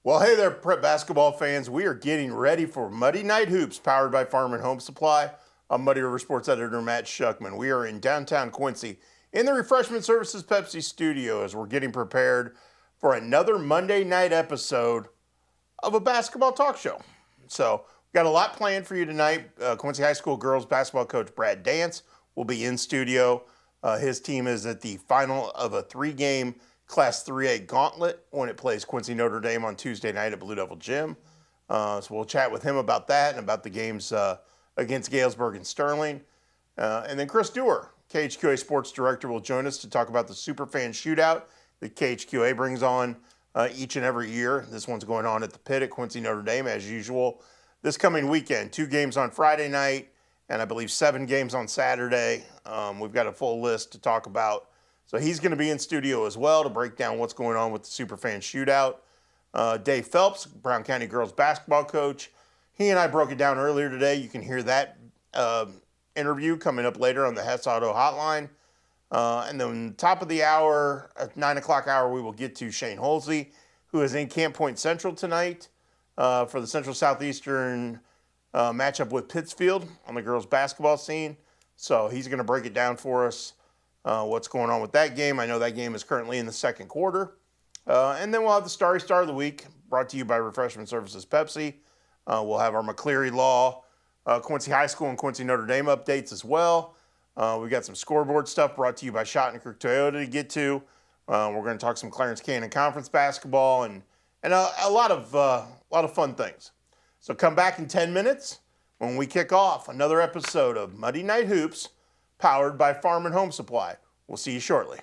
Well, hey there, prep basketball fans. We are getting ready for Muddy Night Hoops, powered by Farm and Home Supply. I'm Muddy River Sports Editor Matt Shuckman. We are in downtown Quincy in the Refreshment Services Pepsi studio as we're getting prepared for another Monday night episode of a basketball talk show. So, we've got a lot planned for you tonight. Quincy High School girls basketball coach Brad Dance will be in studio. His team is at the final of a 3-game Class 3A gauntlet when it plays Quincy Notre Dame on Tuesday night at Blue Devil Gym. So we'll chat with him about that and about the games against Galesburg and Sterling. And then Chris Dewar, KHQA Sports Director, will join us to talk about the Superfan Shootout that KHQA brings on each and every year. This one's going on at the Pit at Quincy Notre Dame as usual. This coming weekend, 2 games on Friday night and I believe 7 games on Saturday. We've got a full list to talk about. So he's going to be in studio as well to break down what's going on with the Superfan Shootout. Dave Phelps, Brown County girls basketball coach, he and I broke it down earlier today. You can hear that interview coming up later on the Hess Auto Hotline. And then top of the hour, at 9 o'clock hour, we will get to Shane Holsey, who is in Camp Point Central tonight for the Central Southeastern matchup with Pittsfield on the girls basketball scene. So he's going to break it down for us. What's going on with that game. I know that game is currently in the second quarter. And then we'll have the Starry Star of the Week, brought to you by Refreshment Services Pepsi. We'll have our McCleary Law, Quincy High School and Quincy Notre Dame updates as well. We've got some scoreboard stuff brought to you by Schottenkirk Toyota to get to. We're going to talk some Clarence Cannon Conference basketball and a lot of fun things. So come back in 10 minutes when we kick off another episode of Muddy Night Hoops, powered by Farm and Home Supply. We'll see you shortly.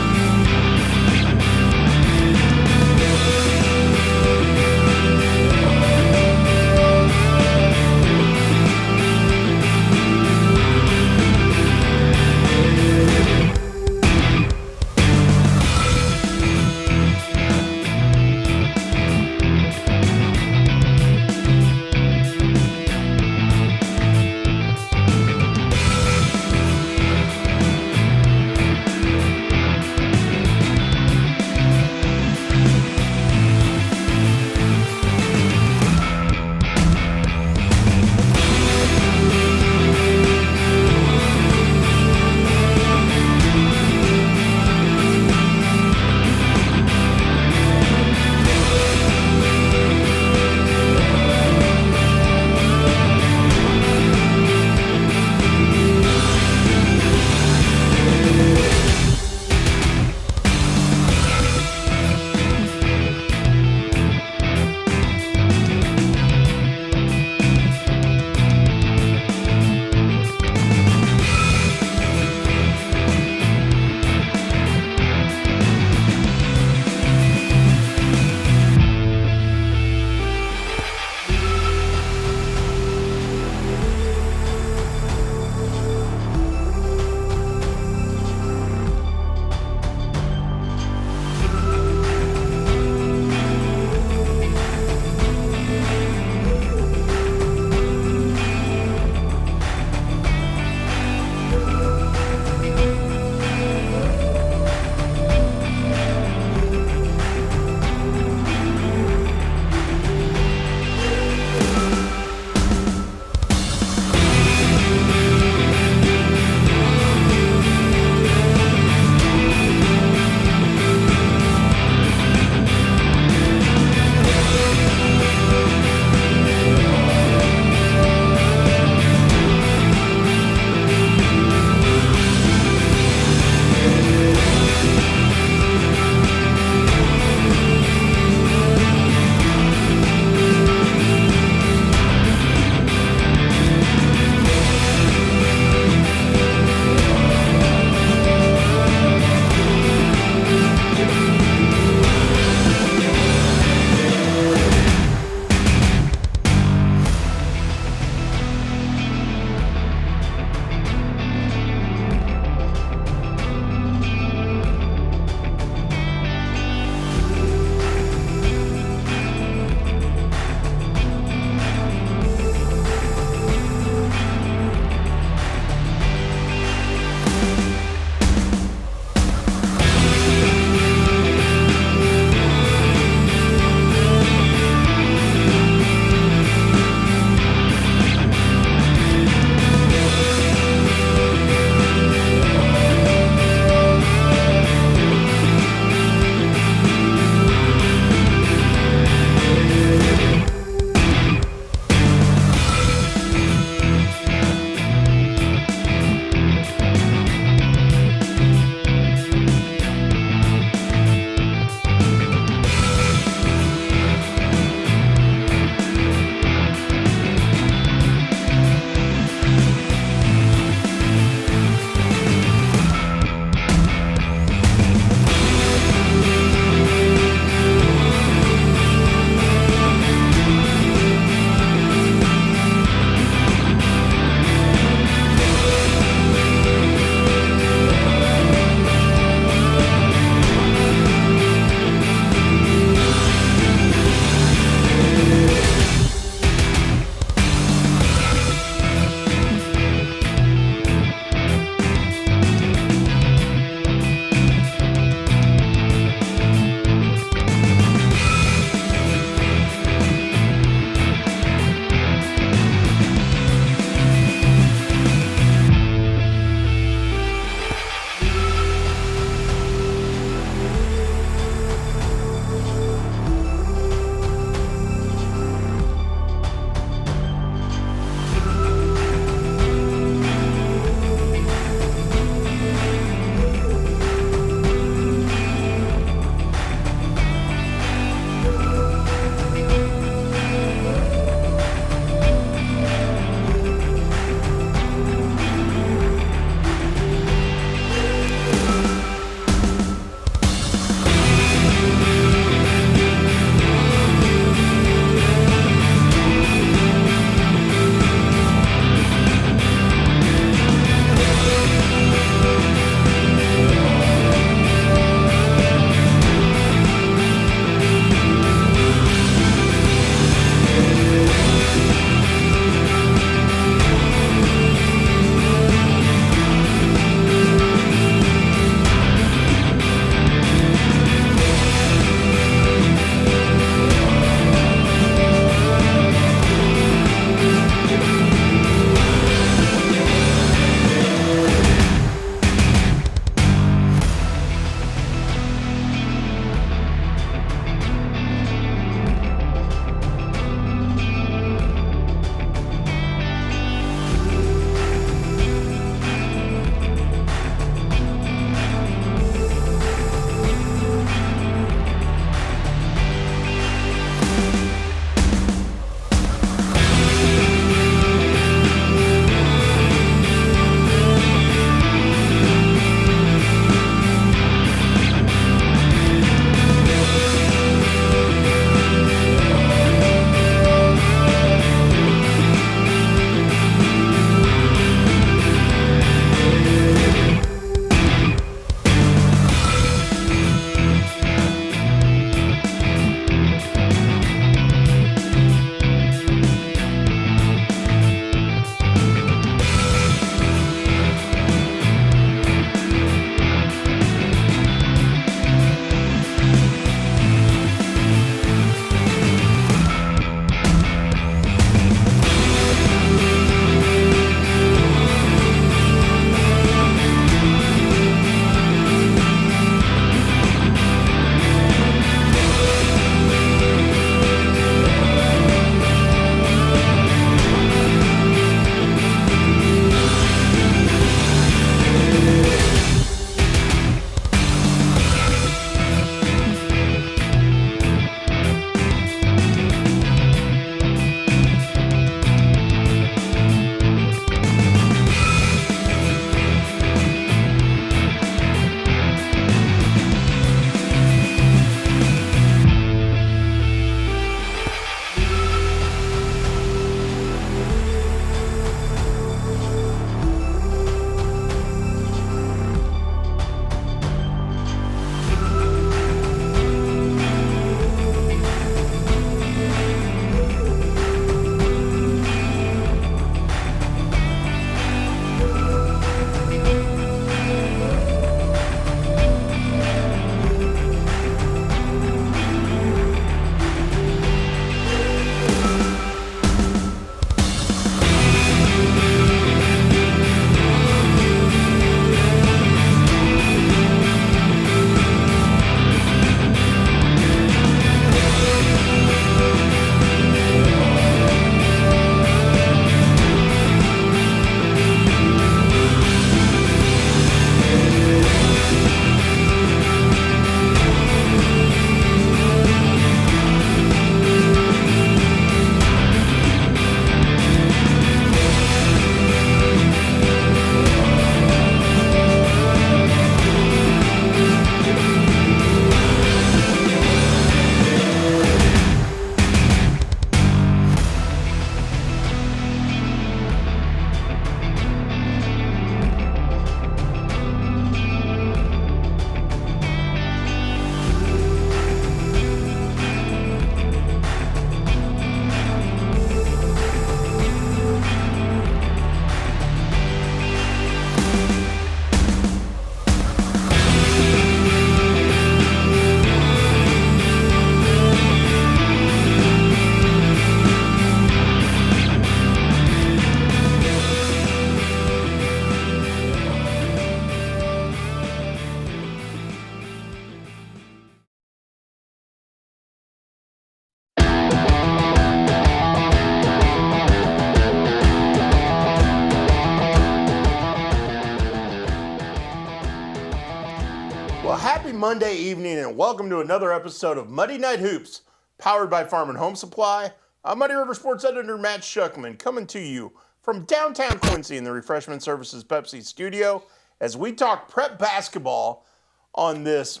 Monday evening, and welcome to another episode of Muddy Night Hoops, powered by Farm and Home Supply. I'm Muddy River Sports editor Matt Schuckman, coming to you from downtown Quincy in the Refreshment Services Pepsi studio as we talk prep basketball on this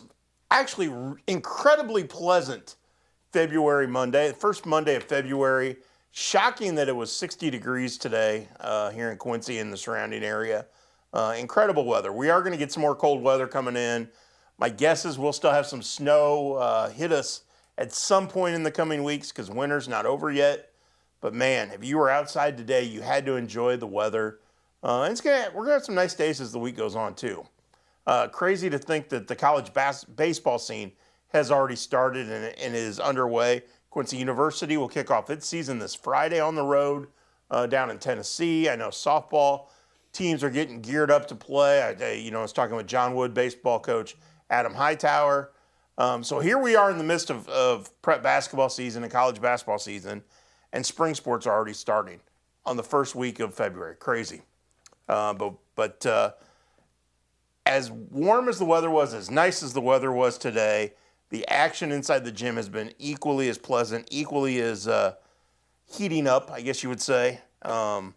actually incredibly pleasant February Monday, the first Monday of February. Shocking that it was 60 degrees today here in Quincy and the surrounding area. Incredible weather. We are going to get some more cold weather coming in. My guess is we'll still have some snow hit us at some point in the coming weeks because winter's not over yet. But man, if you were outside today, you had to enjoy the weather. And we're going to have some nice days as the week goes on too. Crazy to think that the college baseball scene has already started and is underway. Quincy University will kick off its season this Friday on the road down in Tennessee. I know softball teams are getting geared up to play. I was talking with John Wood baseball coach Adam Hightower. So here we are in the midst of prep basketball season and college basketball season, and spring sports are already starting on the first week of February. Crazy. But as warm as the weather was, as nice as the weather was today, the action inside the gym has been equally as pleasant, equally as heating up, I guess you would say, and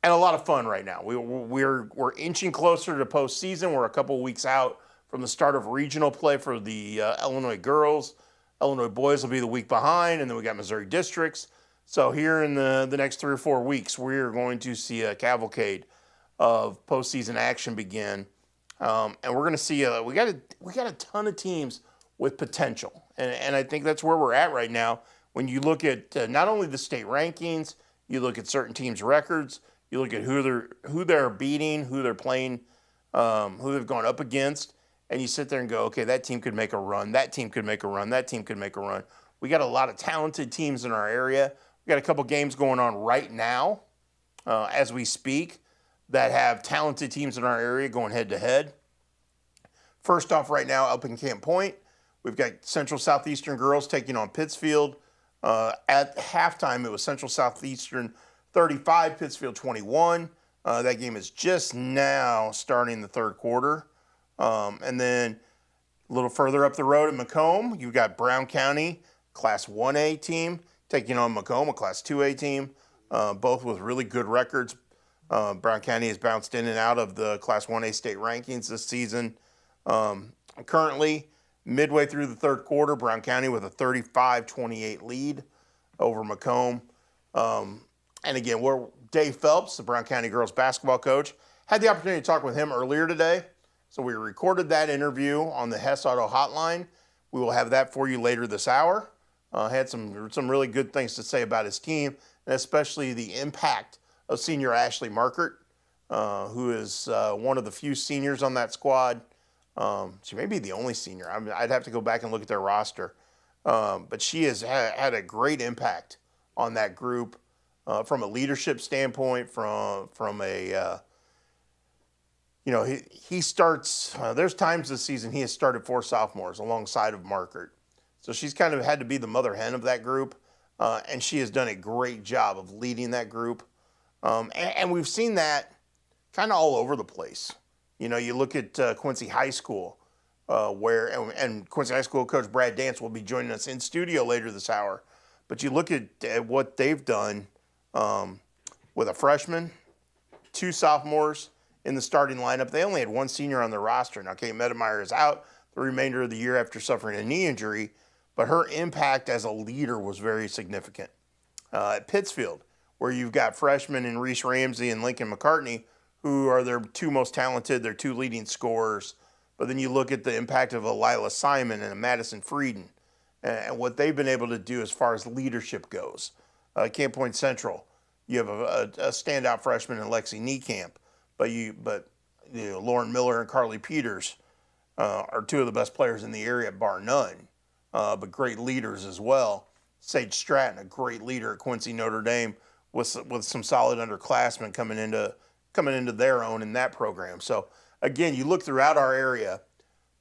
a lot of fun right now. We're inching closer to postseason. We're a couple weeks out from the start of regional play for the Illinois girls. Illinois boys will be the week behind, and then we got Missouri districts. So here in the next 3 or 4 weeks, we're going to see a cavalcade of postseason action begin, and we're going to see we got a ton of teams with potential, and I think that's where we're at right now. When you look at not only the state rankings, you look at certain teams' records, you look at who they're beating, who they're playing, who they've gone up against. And you sit there and go, okay, that team could make a run. That team could make a run. That team could make a run. We got a lot of talented teams in our area. We got a couple games going on right now as we speak that have talented teams in our area going head-to-head. First off right now, up in Camp Point, we've got Central Southeastern girls taking on Pittsfield. At halftime, it was Central Southeastern 35, Pittsfield 21. That game is just now starting the third quarter. And then a little further up the road at Macomb, you've got Brown County, Class 1A team, taking on Macomb, a Class 2A team, both with really good records. Brown County has bounced in and out of the Class 1A state rankings this season. Currently, midway through the third quarter, Brown County with a 35-28 lead over Macomb. And again, Dave Phelps, the Brown County girls basketball coach, had the opportunity to talk with him earlier today. So we recorded that interview on the Hess Auto Hotline. We will have that for you later this hour. Had some really good things to say about his team, and especially the impact of senior Ashley Markert, who is one of the few seniors on that squad. She may be the only senior. I'd have to go back and look at their roster. But she has had a great impact on that group from a leadership standpoint, from a he starts, there's times this season he has started 4 sophomores alongside of Markert. So she's kind of had to be the mother hen of that group, and she has done a great job of leading that group. And we've seen that kind of all over the place. You look at Quincy High School, and Quincy High School coach Brad Dance will be joining us in studio later this hour. But you look at what they've done with a freshman, 2 sophomores, in the starting lineup. They only had 1 senior on their roster. Now, Kate Medemeyer is out the remainder of the year after suffering a knee injury, but her impact as a leader was very significant. At Pittsfield, where you've got freshmen in Reese Ramsey and Lincoln McCartney, who are their 2 most talented, their 2 leading scorers. But then you look at the impact of a Lila Simon and a Madison Frieden and what they've been able to do as far as leadership goes. Camp Point Central, you have a standout freshman in Lexi Niekamp. But Lauren Miller and Carly Peters are 2 of the best players in the area, bar none, but great leaders as well. Sage Stratton, a great leader at Quincy Notre Dame, with some solid underclassmen coming into their own in that program. So again, you look throughout our area,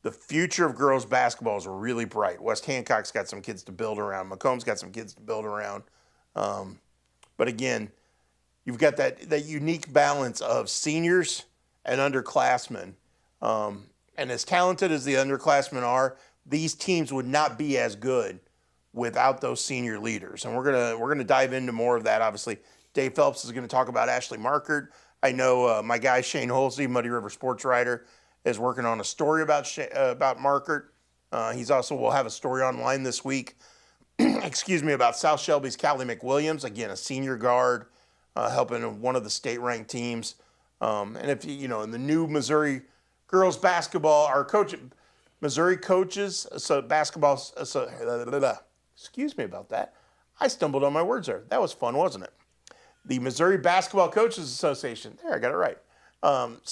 the future of girls basketball is really bright. West Hancock's got some kids to build around. Macomb's got some kids to build around. But again, you've got that unique balance of seniors and underclassmen And as talented as the underclassmen are, these teams would not be as good without those senior leaders. And we're gonna dive into more of that. Obviously, Dave Phelps is going to talk about Ashley Markert. I know my guy Shane Holsey, Muddy River sports writer, is working on a story about Markert. He's also will have a story online this week. Excuse me, about South Shelby's Callie McWilliams, again a senior guard, helping one of the state-ranked teams. And if you know, in the new Missouri girls basketball, our coach, Missouri coaches, basketball. Excuse me about that. I stumbled on my words there. That was fun, wasn't it? The Missouri Basketball Coaches Association. There, I got it right.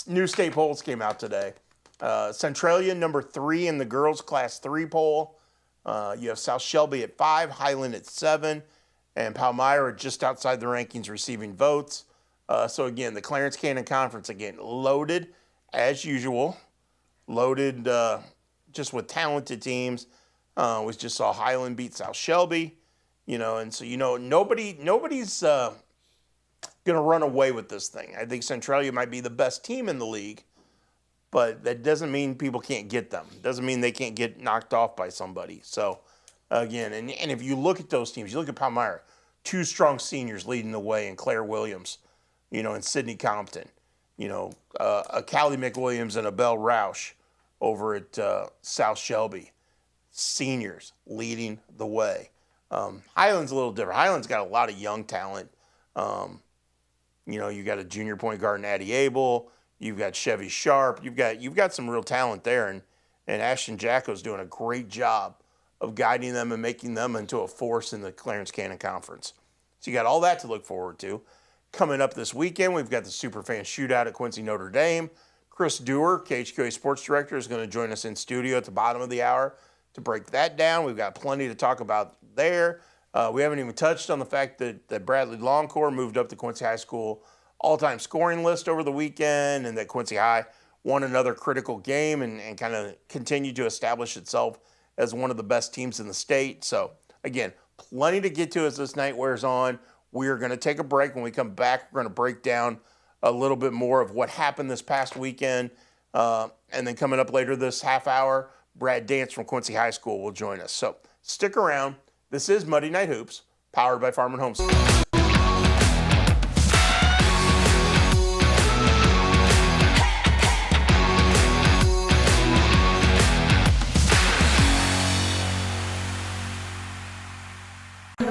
New state polls came out today. Centralia, number 3 in the girls' Class 3 poll. You have South Shelby at 5, Highland at 7, and Palmyra just outside the rankings receiving votes. So again, the Clarence Cannon Conference, again, loaded as usual. Loaded just with talented teams. We just saw Highland beat South Shelby. You know, and so, you know, nobody's going to run away with this thing. I think Centralia might be the best team in the league, but that doesn't mean people can't get them. It doesn't mean they can't get knocked off by somebody. So, again, and if you look at those teams, you look at Palmyra, 2 strong seniors leading the way in Claire Williams, you know, and Sydney Compton, you know, a Callie McWilliams and a Belle Roush over at South Shelby, seniors leading the way. Highland's a little different. Highland's got a lot of young talent. You know, you got a junior point guard in Addie Abel. You've got Chevy Sharp. You've got some real talent there, and Ashton Jacko's doing a great job of guiding them and making them into a force in the Clarence Cannon Conference. So you got all that to look forward to. Coming up this weekend, we've got the Superfan Shootout at Quincy Notre Dame. Chris Dewar, KHQA Sports Director, is going to join us in studio at the bottom of the hour to break that down. We've got plenty to talk about there. We haven't even touched on the fact that Bradley Longcore moved up the Quincy High School all-time scoring list over the weekend, and that Quincy High won another critical game and kind of continued to establish itself as one of the best teams in the state. So, again, plenty to get to as this night wears on. We are going to take a break. When we come back, we're going to break down a little bit more of what happened this past weekend. And then coming up later this half hour, Brad Dance from Quincy High School will join us. So stick around. This is Muddy Night Hoops, powered by Farm and Home Supply.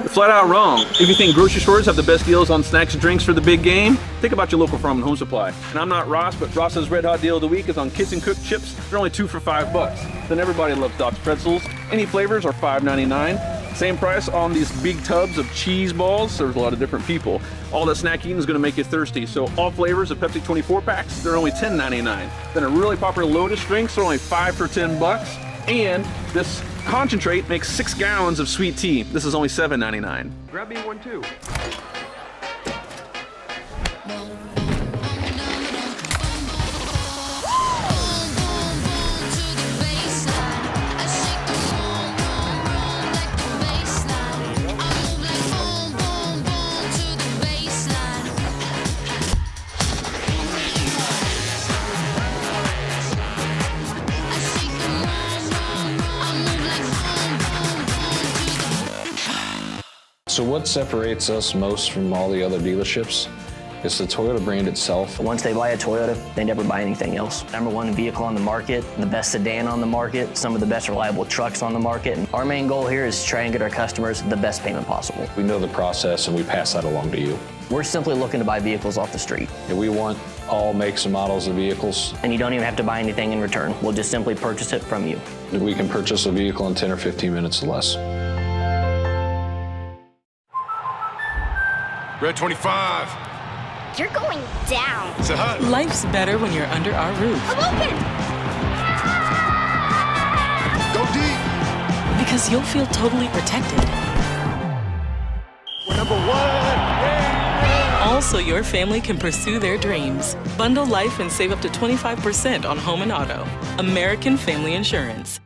Flat out wrong. If you think grocery stores have the best deals on snacks and drinks for the big game, think about your local Farm and Home Supply. And I'm not Ross, but Ross's Red Hot Deal of the Week is on Kids and Cook chips. They're only 2 for $5. Then everybody loves Doc's pretzels. Any flavors are $5.99. Same price on these big tubs of cheese balls. There's a lot of different people. All that snack eating is going to make you thirsty. So all flavors of Pepsi 24 packs, they're only $10.99. Then a really popular Lotus drinks are only 5 for $10. And this concentrate makes 6 gallons of sweet tea. This is only $7.99. Grab me one too. So what separates us most from all the other dealerships is the Toyota brand itself. Once they buy a Toyota, they never buy anything else. #1 vehicle on the market, the best sedan on the market, some of the best reliable trucks on the market. And our main goal here is to try and get our customers the best payment possible. We know the process and we pass that along to you. We're simply looking to buy vehicles off the street. And we want all makes and models of vehicles. And you don't even have to buy anything in return. We'll just simply purchase it from you. We can purchase a vehicle in 10 or 15 minutes or less. Red 25. You're going down. Say hi. Life's better when you're under our roof. I'm open. Go deep. Because you'll feel totally protected. We're number 1. Also, your family can pursue their dreams. Bundle life and save up to 25% on home and auto. American Family Insurance.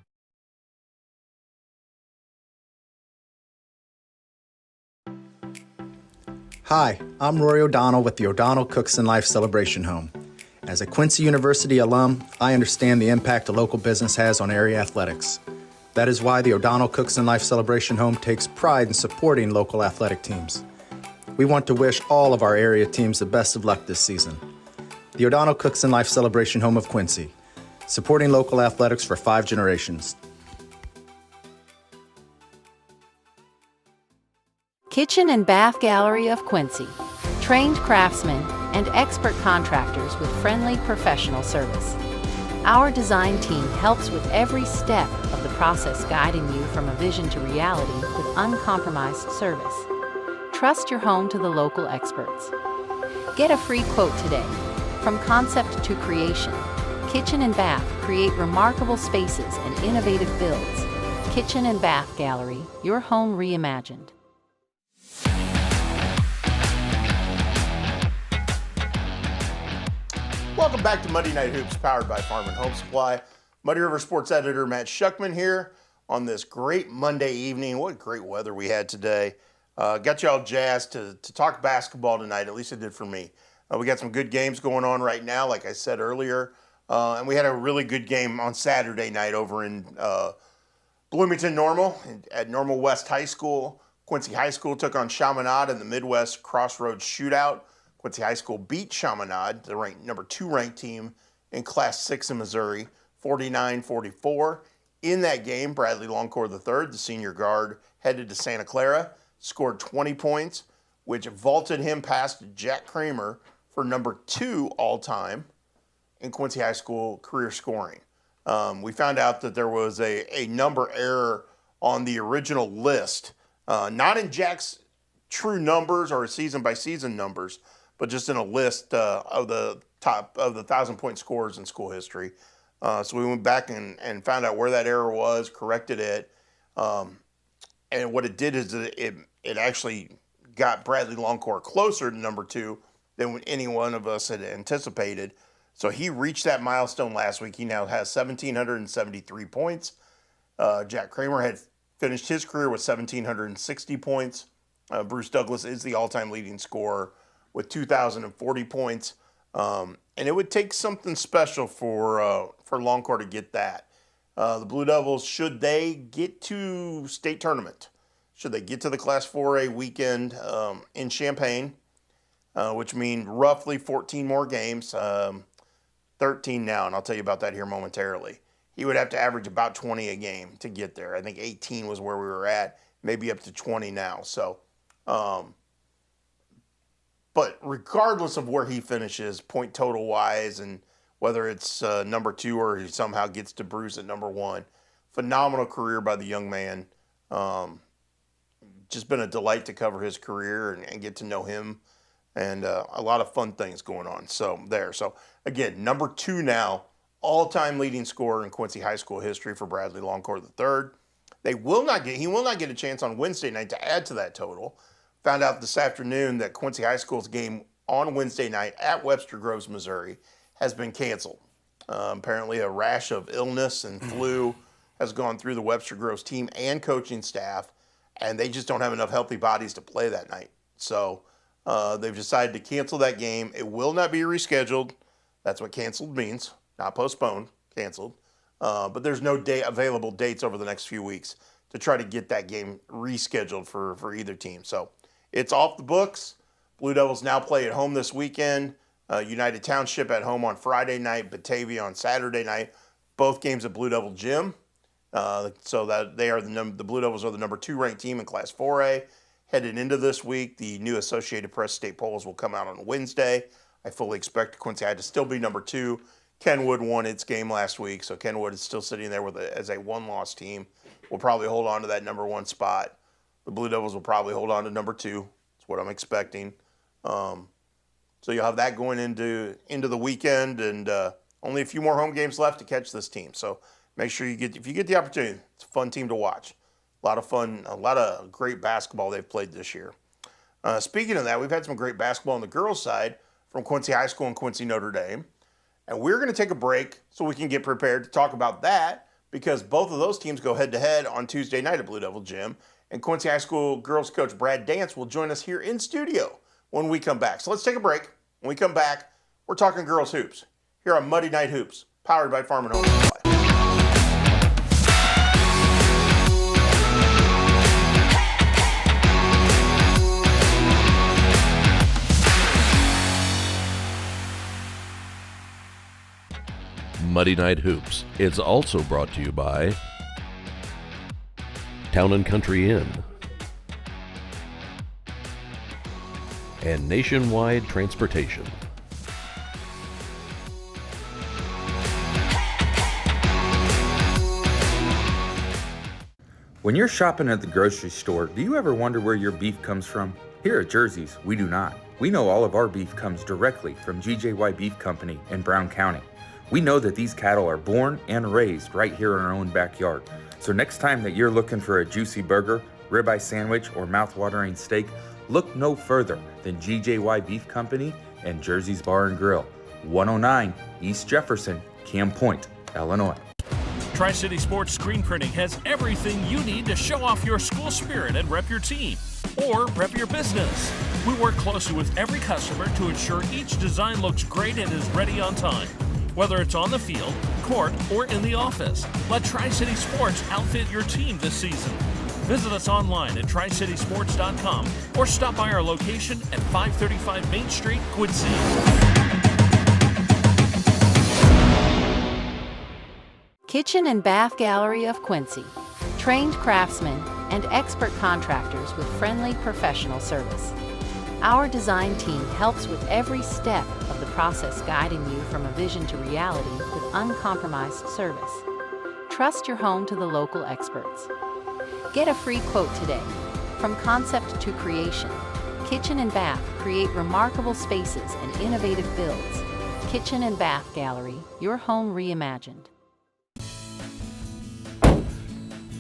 Hi, I'm Rory O'Donnell with the O'Donnell Cooks and Life Celebration Home. As a Quincy University alum, I understand the impact a local business has on area athletics. That is why the O'Donnell Cooks and Life Celebration Home takes pride in supporting local athletic teams. We want to wish all of our area teams the best of luck this season. The O'Donnell Cooks and Life Celebration Home of Quincy, supporting local athletics for 5 generations. Kitchen and Bath Gallery of Quincy. Trained craftsmen and expert contractors with friendly professional service. Our design team helps with every step of the process, guiding you from a vision to reality with uncompromised service. Trust your home to the local experts. Get a free quote today. From concept to creation, Kitchen and Bath create remarkable spaces and innovative builds. Kitchen and Bath Gallery, your home reimagined. Welcome back to Monday Night Hoops, powered by Farm and Home Supply. Muddy River Sports editor Matt Schuckman here on this great Monday evening. What great weather we had today. Got you all jazzed to talk basketball tonight, at least it did for me. We got some good games going on right now, like I said earlier. And we had a really good game on Saturday night over in Bloomington Normal at Normal West High School. Quincy High School took on Chaminade in the Midwest Crossroads Shootout. Quincy High School beat Chaminade, the number 2 ranked team in Class 6 in Missouri, 49-44. In that game, Bradley Longcore III, the senior guard, headed to Santa Clara, scored 20 points, which vaulted him past Jack Kramer for number 2 all-time in Quincy High School career scoring. We found out that there was a number error on the original list, not in Jack's true numbers or season-by-season numbers, but just in a list of the top of the 1,000-point scorers in school history. So we went back and found out where that error was, corrected it, and what it did is it actually got Bradley Longcore closer to number 2 than any one of us had anticipated. So he reached that milestone last week. He now has 1,773 points. Jack Kramer had finished his career with 1,760 points. Bruce Douglas is the all-time leading scorer with 2,040 points. And it would take something special for Longcore to get that. The Blue Devils, should they get to state tournament, should they get to the Class 4A weekend in Champaign, which means roughly 14 more games, 13 now, and I'll tell you about that here momentarily. He would have to average about 20 a game to get there. I think 18 was where we were at, maybe up to 20 now. So, but regardless of where he finishes, point total wise, and whether it's number 2 or he somehow gets to Bruce at number 1, phenomenal career by the young man. Just been a delight to cover his career and get to know him, and a lot of fun things going on. So again, number 2 now, all-time leading scorer in Quincy High School history for Bradley Longcore III. He will not get a chance on Wednesday night to add to that total. Found out this afternoon that Quincy High School's game on Wednesday night at Webster Groves, Missouri, has been canceled. Apparently a rash of illness and flu has gone through the Webster Groves team and coaching staff, and they just don't have enough healthy bodies to play that night. So they've decided to cancel that game. It will not be rescheduled. That's what canceled means, not postponed, canceled. But there's no available dates over the next few weeks to try to get that game rescheduled for either team. So it's off the books. Blue Devils now play at home this weekend. United Township at home on Friday night, Batavia on Saturday night. Both games at Blue Devil Gym. So that they are the Blue Devils are the number 2 ranked team in Class 4A. Headed into this week, the new Associated Press state polls will come out on Wednesday. I fully expect Quincy High to still be number 2. Kenwood won its game last week, so Kenwood is still sitting there as a 1-loss team. We'll probably hold on to that number 1 spot. The Blue Devils will probably hold on to number 2. That's what I'm expecting. So you'll have that going into the weekend, and only a few more home games left to catch this team. So make sure if you get the opportunity, it's a fun team to watch. A lot of fun, a lot of great basketball they've played this year. Speaking of that, we've had some great basketball on the girls' side from Quincy High School and Quincy Notre Dame. And we're going to take a break so we can get prepared to talk about that, because both of those teams go head-to-head on Tuesday night at Blue Devil Gym. And Quincy High School girls coach Brad Dance will join us here in studio when we come back. So let's take a break. When we come back, we're talking girls hoops here on Muddy Night Hoops, powered by Farm and Home Supply. Muddy Night Hoops. It's also brought to you by Town & Country Inn and Nationwide Transportation. When you're shopping at the grocery store, do you ever wonder where your beef comes from? Here at Jersey's, we do not. We know all of our beef comes directly from GJY Beef Company in Brown County. We know that these cattle are born and raised right here in our own backyard. So next time that you're looking for a juicy burger, ribeye sandwich, or mouth-watering steak, look no further than GJY Beef Company and Jersey's Bar and Grill, 109 East Jefferson, Camp Point, Illinois. Tri-City Sports Screen Printing has everything you need to show off your school spirit and rep your team, or rep your business. We work closely with every customer to ensure each design looks great and is ready on time. Whether it's on the field, court, or in the office, let Tri-City Sports outfit your team this season. Visit us online at tricitysports.com or stop by our location at 535 Main Street, Quincy. Kitchen and Bath Gallery of Quincy. Trained craftsmen and expert contractors with friendly professional service. Our design team helps with every step of the process, guiding you from a vision to reality with uncompromised service. Trust your home to the local experts. Get a free quote today. From concept to creation, Kitchen and Bath create remarkable spaces and innovative builds. Kitchen and Bath Gallery, your home reimagined.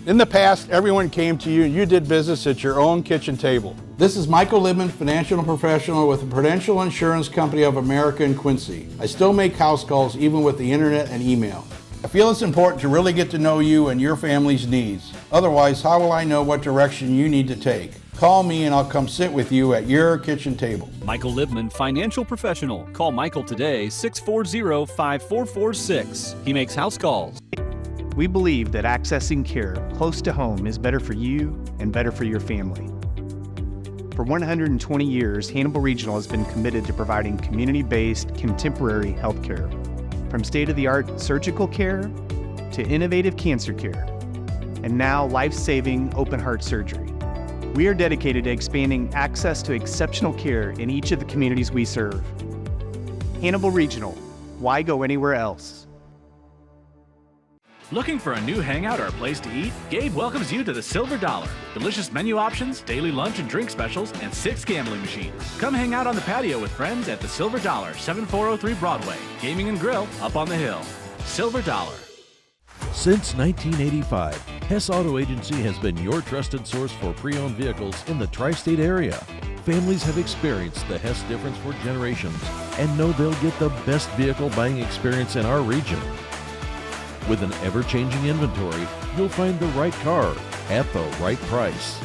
In the past, everyone came to you and you did business at your own kitchen table. This is Michael Libman, financial professional with the Prudential Insurance Company of America in Quincy. I still make house calls even with the internet and email. I feel it's important to really get to know you and your family's needs. Otherwise, how will I know what direction you need to take? Call me and I'll come sit with you at your kitchen table. Michael Libman, financial professional. Call Michael today, 640-5446. He makes house calls. We believe that accessing care close to home is better for you and better for your family. For 120 years, Hannibal Regional has been committed to providing community-based, contemporary health care. From state-of-the-art surgical care to innovative cancer care, and now life-saving open-heart surgery. We are dedicated to expanding access to exceptional care in each of the communities we serve. Hannibal Regional, why go anywhere else? Looking for a new hangout or a place to eat? Gabe welcomes you to the Silver Dollar. Delicious menu options, daily lunch and drink specials, and 6 gambling machines. Come hang out on the patio with friends at the Silver Dollar, 7403 Broadway. Gaming and grill up on the hill. Silver Dollar. Since 1985, Hess Auto Agency has been your trusted source for pre-owned vehicles in the tri-state area. Families have experienced the Hess difference for generations and know they'll get the best vehicle buying experience in our region. With an ever-changing inventory, you'll find the right car at the right price.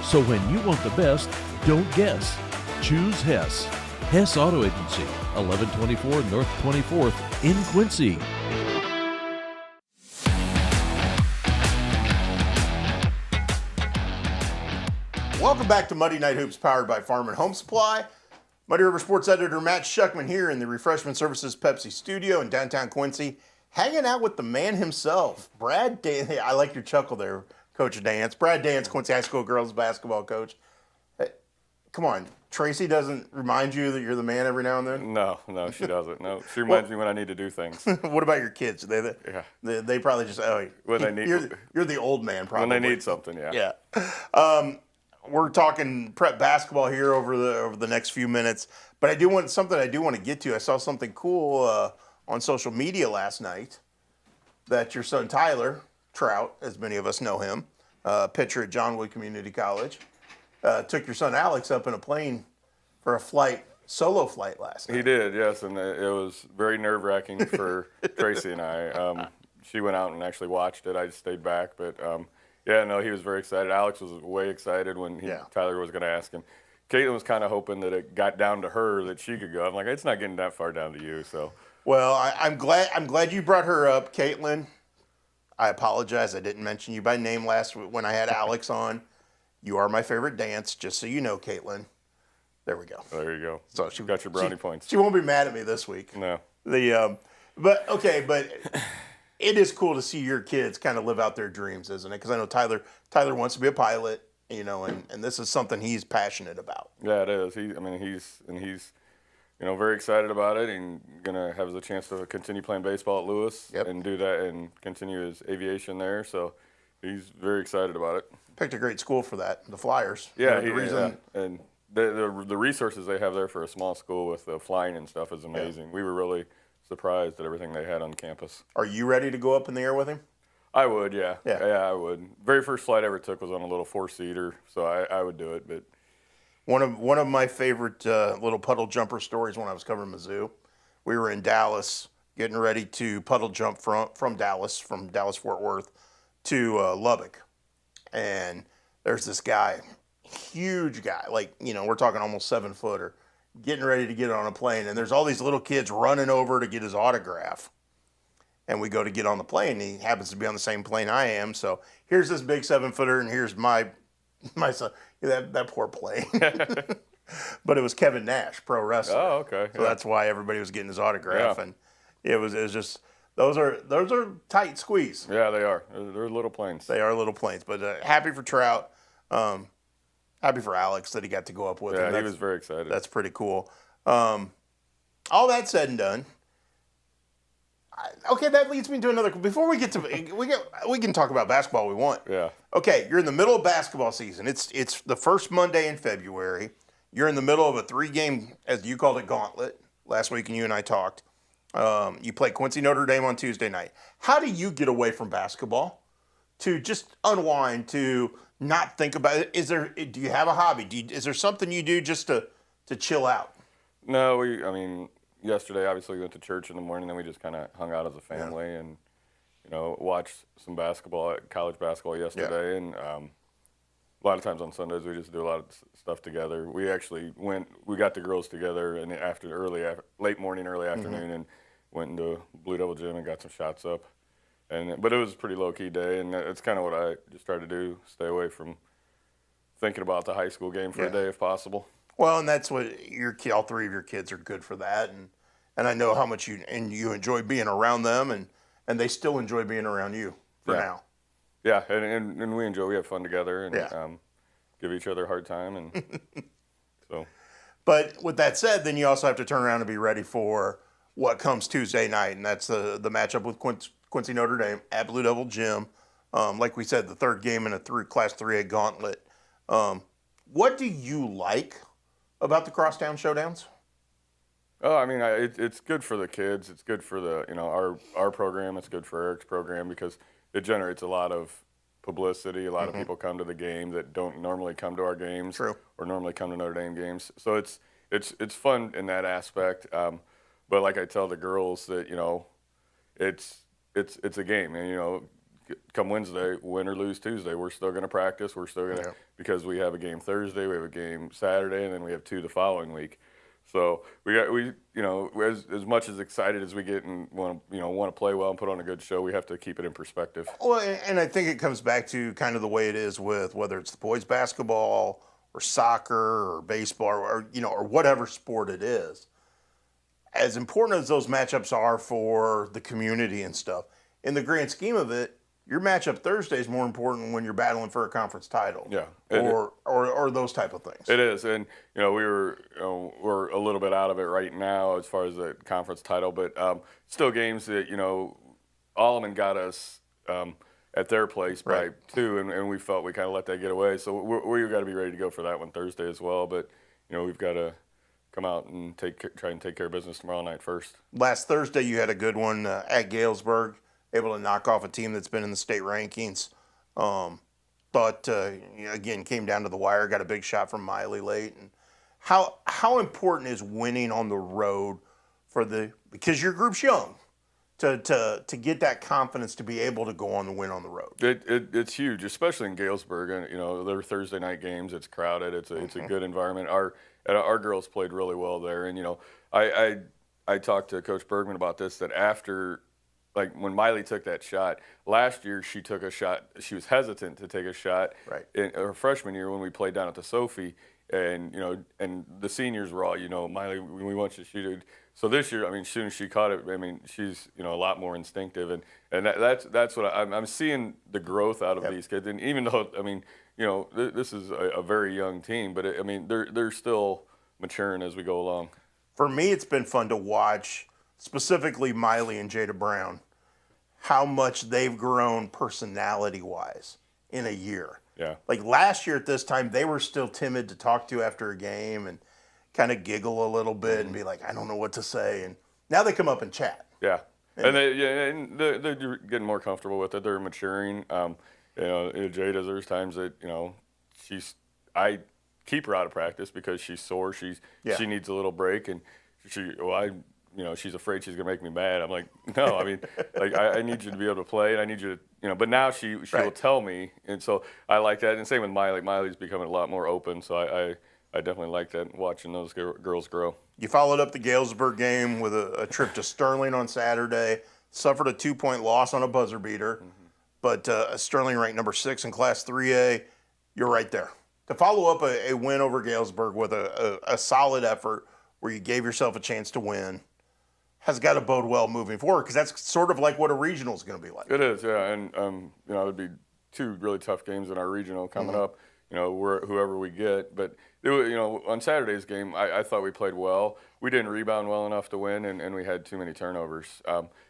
So when you want the best, don't guess. Choose Hess. Hess Auto Agency, 1124 North 24th in Quincy. Welcome back to Muddy Night Hoops, powered by Farm and Home Supply. Muddy River Sports Editor Matt Schuckman here in the Refreshment Services Pepsi studio in downtown Quincy, hanging out with the man himself, Brad Dance. I like your chuckle there, Coach Dance. Brad Dance, Quincy High School girls basketball coach. Hey, come on, Tracy doesn't remind you that you're the man every now and then? No, she doesn't. No, she reminds me when I need to do things. What about your kids? They probably just, when they need, you're the old man probably. When they need something, yeah. Yeah. We're talking prep basketball here over the next few minutes, but I do want to get to. I saw something cool on social media last night that your son Tyler Trout, as many of us know him, pitcher at John Wood Community College, took your son Alex up in a plane for a solo flight last night. He did, yes, and it was very nerve-wracking for Tracy and I. She went out and actually watched it. I just stayed back, but yeah, no, he was very excited. Alex was way excited when Tyler was going to ask him. Caitlin was kind of hoping that it got down to her that she could go. I'm like, it's not getting that far down to you. So, Well, I'm glad you brought her up, Caitlin. I apologize. I didn't mention you by name last week when I had Alex on. You are my favorite dance, just so you know, Caitlin. There we go. There you go. So she got your brownie points. She won't be mad at me this week. No. But it is cool to see your kids kind of live out their dreams, isn't it? Because I know Tyler wants to be a pilot, and this is something he's passionate about. Yeah, it is. He's very excited about it, and gonna have the chance to continue playing baseball at Lewis and do that and continue his aviation there. So he's very excited about it. Picked a great school for that, the Flyers. Yeah, and the resources they have there for a small school with the flying and stuff is amazing. Yeah. We were really surprised at everything they had on campus. Are you ready to go up in the air with him? I would, yeah. Yeah, I would. Very first flight I ever took was on a little 4-seater, so I would do it. But one of my favorite little puddle jumper stories when I was covering Mizzou, we were in Dallas getting ready to puddle jump from Dallas Fort Worth to Lubbock, and there's this guy, huge guy, we're talking almost 7-footer, getting ready to get on a plane, and there's all these little kids running over to get his autograph. And we go to get on the plane, and he happens to be on the same plane I am. So here's this big 7-footer, and here's my son. That poor plane. But it was Kevin Nash, pro wrestler. Oh, okay. So that's why everybody was getting his autograph, and it was just those are tight squeeze. Yeah, they are. They're little planes. They are little planes. But happy for Trout. Happy for Alex that he got to go up with him. Yeah, he was very excited. That's pretty cool. All that said and done. Okay, that leads me to another. Before we get to we can talk about basketball we want. Yeah. Okay, you're in the middle of basketball season. It's the first Monday in February. You're in the middle of a 3-game, as you called it, gauntlet. Last week, and you and I talked. You play Quincy Notre Dame on Tuesday night. How do you get away from basketball to just unwind, to not think about it? Do you have a hobby? Is there something you do just to chill out? No, yesterday, obviously, we went to church in the morning, then we just kind of hung out as a family and, watched some college basketball yesterday. Yeah. And a lot of times on Sundays, we just do a lot of stuff together. We actually we got the girls together in the late morning, early afternoon, and went into Blue Devil Gym and got some shots up. But it was a pretty low-key day, and it's kind of what I just try to do, stay away from thinking about the high school game for a day if possible. Well, and that's what all three of your kids are good for that, and I know how much you enjoy being around them, and they still enjoy being around you for now. Yeah, and we have fun together, and give each other a hard time, and so. But with that said, then you also have to turn around and be ready for what comes Tuesday night, and that's the matchup with Quincy Notre Dame at Blue Devil Gym. Like we said, the third game in a Class 3A gauntlet. What do you like about the Crosstown Showdowns? Oh, it's good for the kids. It's good for our program. It's good for Eric's program because it generates a lot of publicity. A lot of people come to the game that don't normally come to our games. True. Or normally come to Notre Dame games. So it's fun in that aspect. But like I tell the girls that it's a game, and come Wednesday, win or lose Tuesday, we're still going to practice. We're still going to because we have a game Thursday, we have a game Saturday, and then we have 2 the following week. So as much as excited as we get and want to play well and put on a good show, we have to keep it in perspective. Well, and I think it comes back to kind of the way it is with whether it's the boys basketball or soccer or baseball or whatever sport it is. As important as those matchups are for the community and stuff, in the grand scheme of it, your matchup Thursday is more important when you're battling for a conference title. Yeah. Or those type of things. It is. And, we're a little bit out of it right now as far as the conference title, but still games that, Alleman got us at their place by 2, and we felt we kind of let that get away. So we've got to be ready to go for that one Thursday as well. But, we've got to come out and try and take care of business tomorrow night first. Last Thursday you had a good one at Galesburg, able to knock off a team that's been in the state rankings. Again, came down to the wire, got a big shot from Miley late. And how important is winning on the road because your group's young, to get that confidence to be able to go on and win on the road? It's huge, especially in Galesburg. And their Thursday night games, it's crowded. It's a good environment. Our girls played really well there, and I talked to Coach Bergman about this, that after, like when Miley took that shot, last year she took a shot, she was hesitant to take a shot in her freshman year when we played down at the Sophie. And, and the seniors were all, Miley, we want you to shoot it. So this year, I mean, as soon as she caught it, I mean, she's, a lot more instinctive. And that's what I'm seeing, the growth out of these kids. And even though, I mean, this is a very young team, but I mean, they're still maturing as we go along. For me, it's been fun to watch, specifically Miley and Jada Brown, how much they've grown personality-wise in a year. Yeah. Like last year at this time, they were still timid to talk to after a game and kind of giggle a little bit and be like, I don't know what to say. And now they come up and chat. Yeah. And they're getting more comfortable with it. They're maturing. Jada, there's times that, I keep her out of practice because she's sore. She needs a little break, and she's afraid she's gonna make me mad. I'm like, no, I mean, like I need you to be able to play, and I need you to, but now she will tell me, and so I like that. And same with Miley. Miley's becoming a lot more open, so I definitely like that, watching those girls grow. You followed up the Galesburg game with a trip to Sterling on Saturday. Suffered a 2-point loss on a buzzer beater, but Sterling ranked number 6 in Class 3A. You're right there. To follow up a win over Galesburg with a solid effort where you gave yourself a chance to win has got to bode well moving forward, because that's sort of like what a regional is going to be like. It is, yeah, and it would be 2 really tough games in our regional coming up. Whoever we get, but on Saturday's game, I thought we played well. We didn't rebound well enough to win, and we had too many turnovers.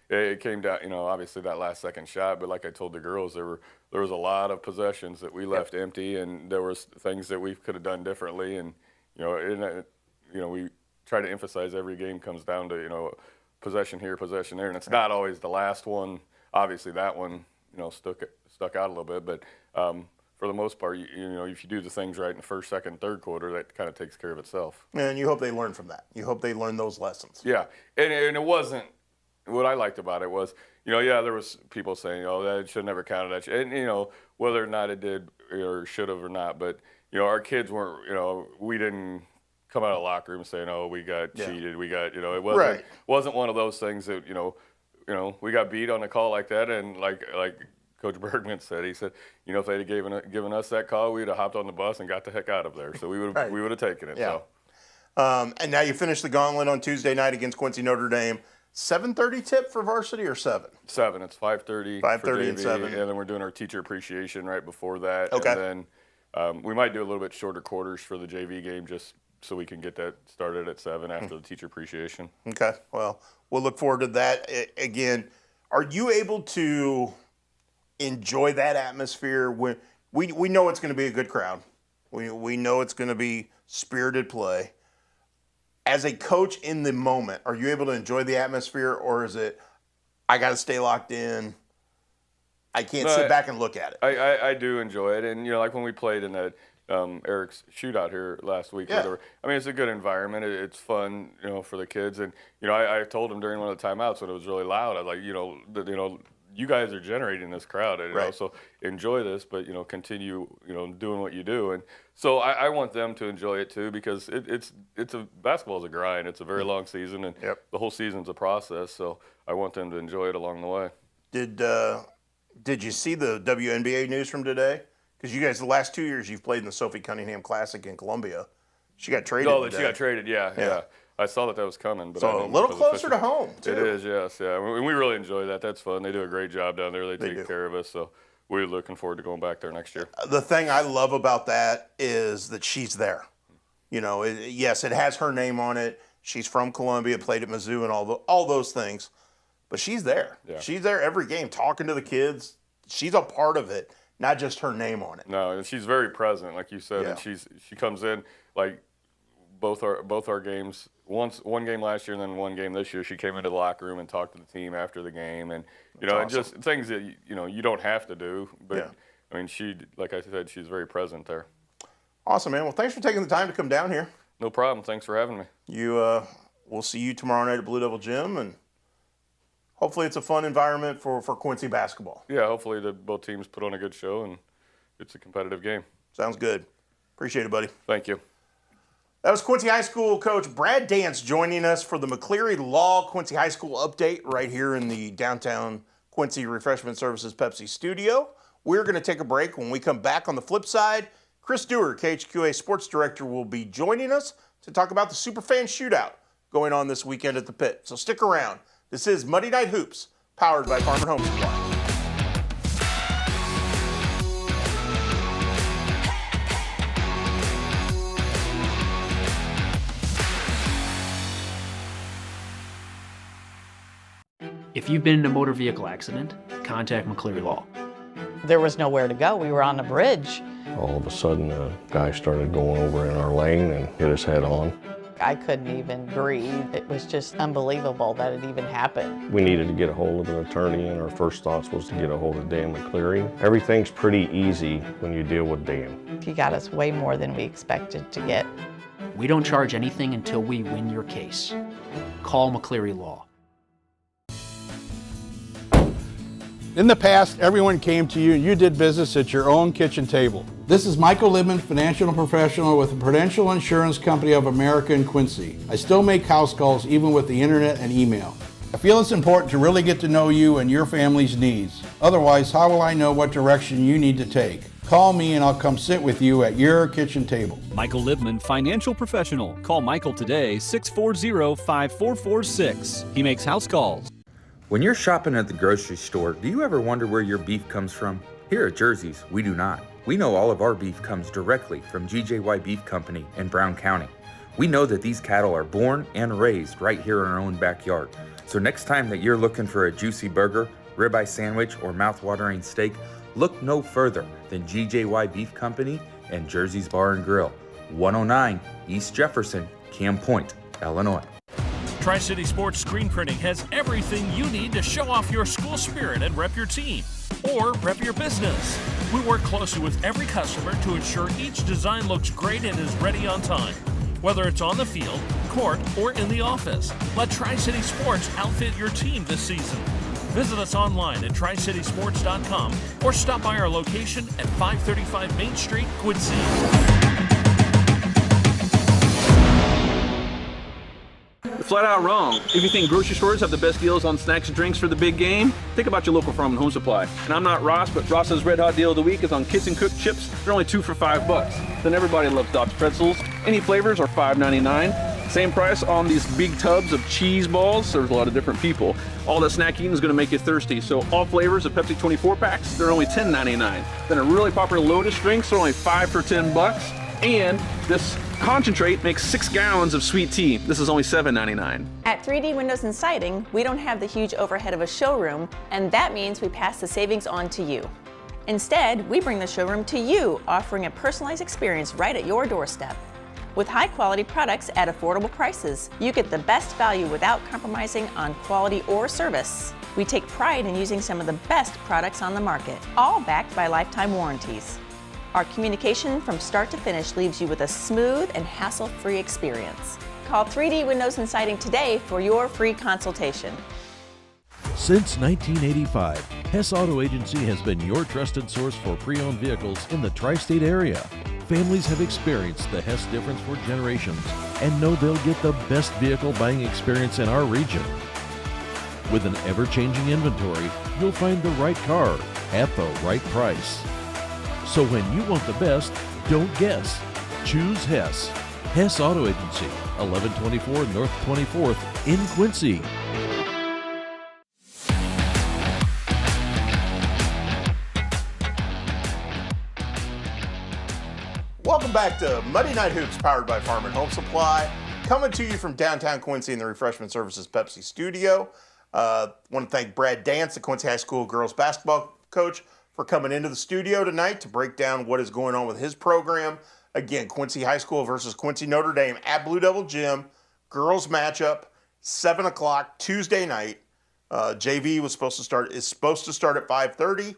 It came down, obviously that last second shot, but like I told the girls, there was a lot of possessions that we left empty, and there was things that we could have done differently, and we try to emphasize every game comes down to possession here, possession there, and it's not always the last one. Obviously that one stuck out a little bit, but for the most part, if you do the things right in the first, second, third quarter, that kind of takes care of itself. And you hope they learn from that. You hope they learn those lessons. Yeah, and it wasn't. What I liked about it was, there was people saying, oh, that should never counted that, and whether or not it did or should have or not, but our kids weren't, we didn't come out of the locker room saying, oh, we got cheated, we got, it wasn't one of those things that we got beat on a call like that, and like Coach Bergman said, he said, if they'd have given us that call, we'd have hopped on the bus and got the heck out of there. So we would have taken it. Yeah. So. And now you finish the gauntlet on Tuesday night against Quincy Notre Dame. 7:30 tip for varsity or 7? 7. It's 5:30. 5:30 and 7. And then we're doing our teacher appreciation right before that. Okay. And then we might do a little bit shorter quarters for the JV game, just so we can get that started at 7 after the teacher appreciation. Okay. Well, we'll look forward to that. Again, are you able to enjoy that atmosphere when we know it's going to be a good crowd? We know it's going to be spirited play. As a coach in the moment, are you able to enjoy the atmosphere, or is it, I got to stay locked in, I can't sit back and look at it? I do enjoy it. And, like when we played in that Eric's shootout here last week. Yeah. I mean, it's a good environment. It's fun, for the kids. And, I told him during one of the timeouts when it was really loud, I was like, you guys are generating this crowd, so enjoy this, but, continue, doing what you do. And so I want them to enjoy it too, because basketball is a grind. It's a very long season, and the whole season's a process. So I want them to enjoy it along the way. Did you see the WNBA news from today? Because you guys, the last 2 years, you've played in the Sophie Cunningham Classic in Columbia. She got traded. Oh, she got traded, yeah. I saw that was coming. But so a little closer to home, too. It is, yes. Yeah. And we really enjoy that. That's fun. They do a great job down there. They take care of us. So we're looking forward to going back there next year. The thing I love about that is that she's there. Yes, it has her name on it. She's from Columbia, played at Mizzou and all those things. But she's there. Yeah. She's there every game talking to the kids. She's a part of it, not just her name on it. No, and she's very present, like you said. And she comes in, like both our games, one game last year and then one game this year, she came into the locker room and talked to the team after the game. And, and just things that, you don't have to do. But, I mean, like I said, she's very present there. Awesome, man. Well, thanks for taking the time to come down here. No problem. Thanks for having me. We'll see you tomorrow night at Blue Devil Gym, and hopefully it's a fun environment for Quincy basketball. Yeah, hopefully both teams put on a good show, and it's a competitive game. Sounds good. Appreciate it, buddy. Thank you. That was Quincy High School coach Brad Dance joining us for the McCleary Law Quincy High School update right here in the downtown Quincy Refreshment Services Pepsi studio. We're going to take a break. When we come back on the flip side, Chris Dewar, KHQA Sports Director, will be joining us to talk about the Superfan Shootout going on this weekend at the Pit. So stick around. This is Monday Night Hoops, powered by Farm and Home Supply. If you've been in a motor vehicle accident, contact McCleary Law. There was nowhere to go. We were on a bridge. All of a sudden, a guy started going over in our lane and hit us head on. I couldn't even breathe. It was just unbelievable that it even happened. We needed to get a hold of an attorney, and our first thoughts was to get a hold of Dan McCleary. Everything's pretty easy when you deal with Dan. He got us way more than we expected to get. We don't charge anything until we win your case. Call McCleary Law. In the past, everyone came to you and you did business at your own kitchen table. This is Michael Libman, financial professional with the Prudential Insurance Company of America in Quincy. I still make house calls even with the internet and email. I feel it's important to really get to know you and your family's needs. Otherwise, how will I know what direction you need to take? Call me and I'll come sit with you at your kitchen table. Michael Libman, financial professional. Call Michael today, 640-5446. He makes house calls. When you're shopping at the grocery store, do you ever wonder where your beef comes from? Here at Jersey's, we do not. We know all of our beef comes directly from GJY Beef Company in Brown County. We know that these cattle are born and raised right here in our own backyard. So next time that you're looking for a juicy burger, ribeye sandwich, or mouth-watering steak, look no further than GJY Beef Company and Jersey's Bar and Grill, 109 East Jefferson, Camp Point, Illinois. Tri-City Sports Screen Printing has everything you need to show off your school spirit and rep your team, or rep your business. We work closely with every customer to ensure each design looks great and is ready on time. Whether it's on the field, court, or in the office, let Tri-City Sports outfit your team this season. Visit us online at tricitysports.com or stop by our location at 535 Main Street, Quincy. Flat out wrong. If you think grocery stores have the best deals on snacks and drinks for the big game, think about your local Farm and Home Supply. And I'm not Ross, but Ross's Red Hot Deal of the Week is on Kids and Cook chips. They're only 2 for $5. Then everybody loves Dots pretzels. Any flavors are $5.99. Same price on these big tubs of cheese balls. Serves a lot of different people. All that snack eating is going to make you thirsty. So all flavors of Pepsi 24 packs, they're only $10.99. Then a really popular Lotus drinks are only 5 for $10. And this concentrate makes 6 gallons of sweet tea. This is only $7.99. At 3D Windows and Siding, we don't have the huge overhead of a showroom, and that means we pass the savings on to you. Instead, we bring the showroom to you, offering a personalized experience right at your doorstep. With high-quality products at affordable prices, you get the best value without compromising on quality or service. We take pride in using some of the best products on the market, all backed by lifetime warranties. Our communication from start to finish leaves you with a smooth and hassle-free experience. Call 3D Windows and Siding today for your free consultation. Since 1985, Hess Auto Agency has been your trusted source for pre-owned vehicles in the tri-state area. Families have experienced the Hess difference for generations and know they'll get the best vehicle buying experience in our region. With an ever-changing inventory, you'll find the right car at the right price. So when you want the best, don't guess. Choose Hess. Hess Auto Agency, 1124 North 24th in Quincy. Welcome back to Monday Night Hoops, powered by Farm and Home Supply. Coming to you from downtown Quincy in the Refreshment Services Pepsi studio. Want to thank Brad Dance, the Quincy High School girls basketball coach, for coming into the studio tonight to break down what is going on with his program. Again, Quincy High School versus Quincy Notre Dame at Blue Devil Gym. Girls matchup, 7 o'clock Tuesday night. JV is supposed to start at 5:30.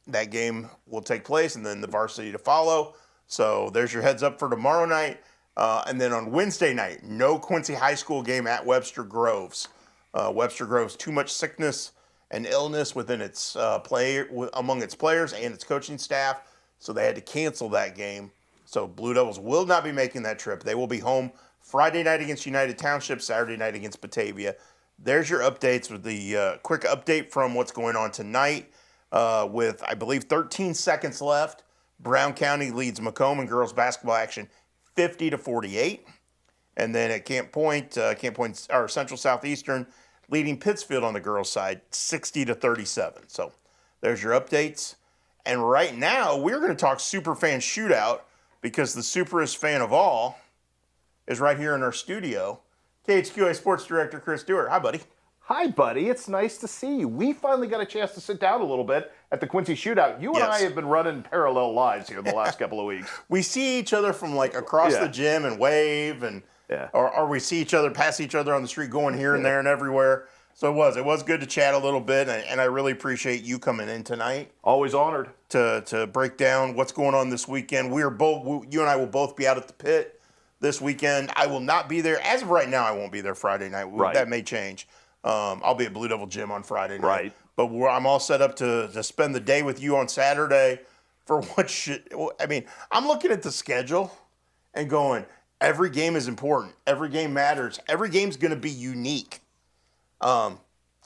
That game will take place, and then the varsity to follow. So there's your heads up for tomorrow night. And then on Wednesday night, no Quincy High School game at Webster Groves. Webster Groves, too much sickness and illness within its among its players and its coaching staff, so they had to cancel that game. So Blue Devils will not be making that trip. They will be home Friday night against United Township, Saturday night against Batavia. There's your updates with the quick update from what's going on tonight with, I believe, 13 seconds left. Brown County leads Macomb in girls basketball action 50-48. And then at Camp Point, or Central Southeastern, leading Pittsfield on the girls' side 60-37. So there's your updates. And right now, we're going to talk Superfan Shootout because the superest fan of all is right here in our studio. KHQA Sports Director Chris Stewart. Hi, buddy. Hi, buddy. It's nice to see you. We finally got a chance to sit down a little bit at the Quincy Shootout. You and I have been running parallel lives here the last couple of weeks. We see each other from like across the gym and wave, and or we see each other, pass each other on the street going here and there and everywhere. So it was good to chat a little bit, and I really appreciate you coming in tonight. Always honored. To break down what's going on this weekend. You and I will both be out at the pit this weekend. I will not be there. As of right now, I won't be there Friday night. Right. That may change. I'll be at Blue Devil Gym on Friday night. Right. But I'm all set up to spend the day with you on Saturday for what should – I mean, I'm looking at the schedule and going, every game is important. Every game matters. Every game's going to be unique. Do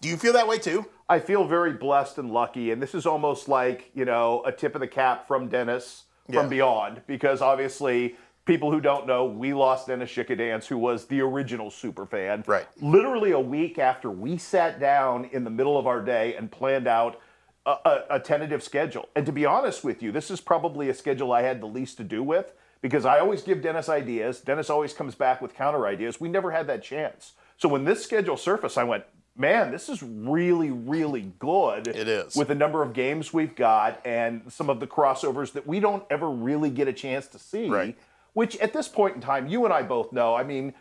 you feel that way too? I feel very blessed and lucky, and this is almost like, a tip of the cap from Dennis from Beyond, because obviously – people who don't know, we lost Dennis Schickadance, who was the original Superfan. Right. Literally a week after we sat down in the middle of our day and planned out a tentative schedule. And to be honest with you, this is probably a schedule I had the least to do with, because I always give Dennis ideas. Dennis always comes back with counter ideas. We never had that chance. So when this schedule surfaced, I went, man, this is really, really good. It is. With the number of games we've got and some of the crossovers that we don't ever really get a chance to see. Right. Which at this point in time, you and I both know, I mean,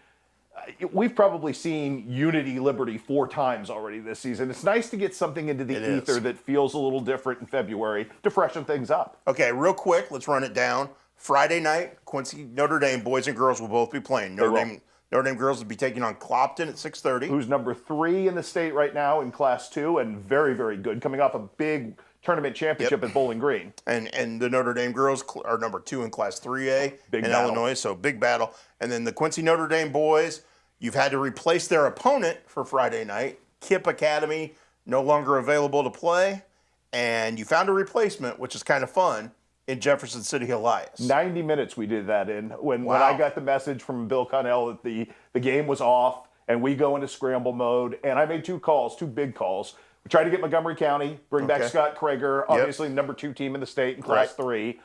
we've probably seen Unity Liberty 4 times already this season. It's nice to get something into the ether that feels a little different in February to freshen things up. Okay, real quick, let's run it down. Friday night, Quincy Notre Dame boys and girls will both be playing. Notre Dame girls will be taking on Clopton at 6:30. Who's number 3 in the state right now in Class 2 and very, very good, coming off a big tournament championship at Bowling Green. And the Notre Dame girls are number 2 in Class 3A in Illinois, so big battle. And then the Quincy Notre Dame boys, you've had to replace their opponent for Friday night. Kip Academy, no longer available to play. And you found a replacement, which is kind of fun, in Jefferson City Elias. 90 minutes we did that in. When I got the message from Bill Connell that the game was off and we go into scramble mode, and I made 2 big calls. We tried to get Montgomery County, bring back Scott Krager, obviously number 2 team in the state in Class 3.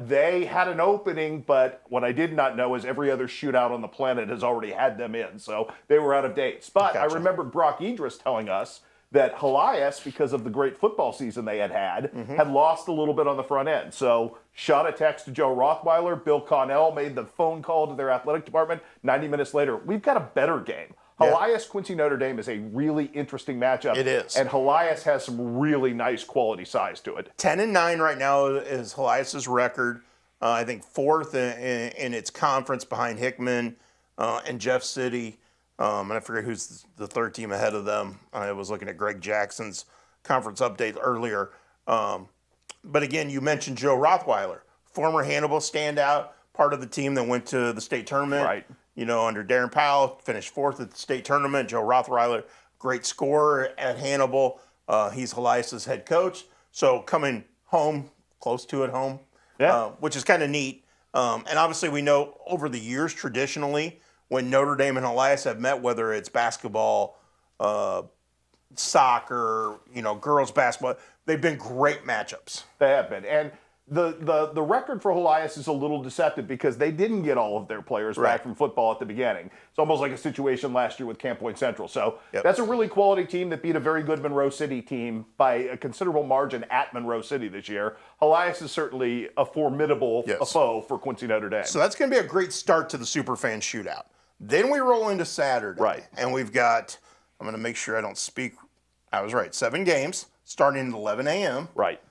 They had an opening, but what I did not know is every other shootout on the planet has already had them in, so they were out of dates. But I remember Brock Idris telling us that Elias, because of the great football season they had lost a little bit on the front end. So shot a text to Joe Rothweiler. Bill Connell made the phone call to their athletic department. 90 minutes later, we've got a better game. Elias Quincy Notre Dame is a really interesting matchup. It is. And Elias has some really nice quality size to it. 10-9 right now is Elias's record. I think 4th in its conference behind Hickman and Jeff City. And I forget who's the 3rd team ahead of them. I was looking at Greg Jackson's conference update earlier. But again, you mentioned Joe Rothweiler, former Hannibal standout, part of the team that went to the state tournament. Right. Under Darren Powell, finished 4th at the state tournament. Joe Rothweiler, great scorer at Hannibal. He's Elias's head coach. So coming home, close to at home, which is kind of neat. And obviously we know over the years, traditionally, when Notre Dame and Elias have met, whether it's basketball, soccer, girls basketball, they've been great matchups. They have been. And the record for Elias is a little deceptive because they didn't get all of their players back from football at the beginning. It's almost like a situation last year with Camp Point Central. So that's a really quality team that beat a very good Monroe City team by a considerable margin at Monroe City this year. Elias is certainly a formidable foe for Quincy Notre Dame. So that's going to be a great start to the Superfan Shootout. Then we roll into Saturday. Right. And we've got, I'm going to make sure I don't speak, I was right, 7 games starting at 11 a.m. Right.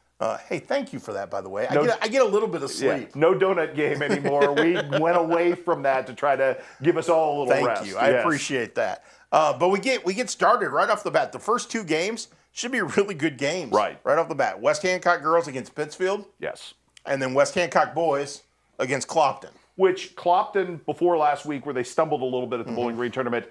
Hey, thank you for that, by the way. I get a little bit of sleep. Yeah, no donut game anymore. We went away from that to try to give us all a little rest. Thank you. I appreciate that. But we get started right off the bat. The first 2 games should be really good games. Right off the bat. West Hancock girls against Pittsfield. Yes. And then West Hancock boys against Clopton. Which Clopton, before last week, where they stumbled a little bit at the Bowling Green tournament,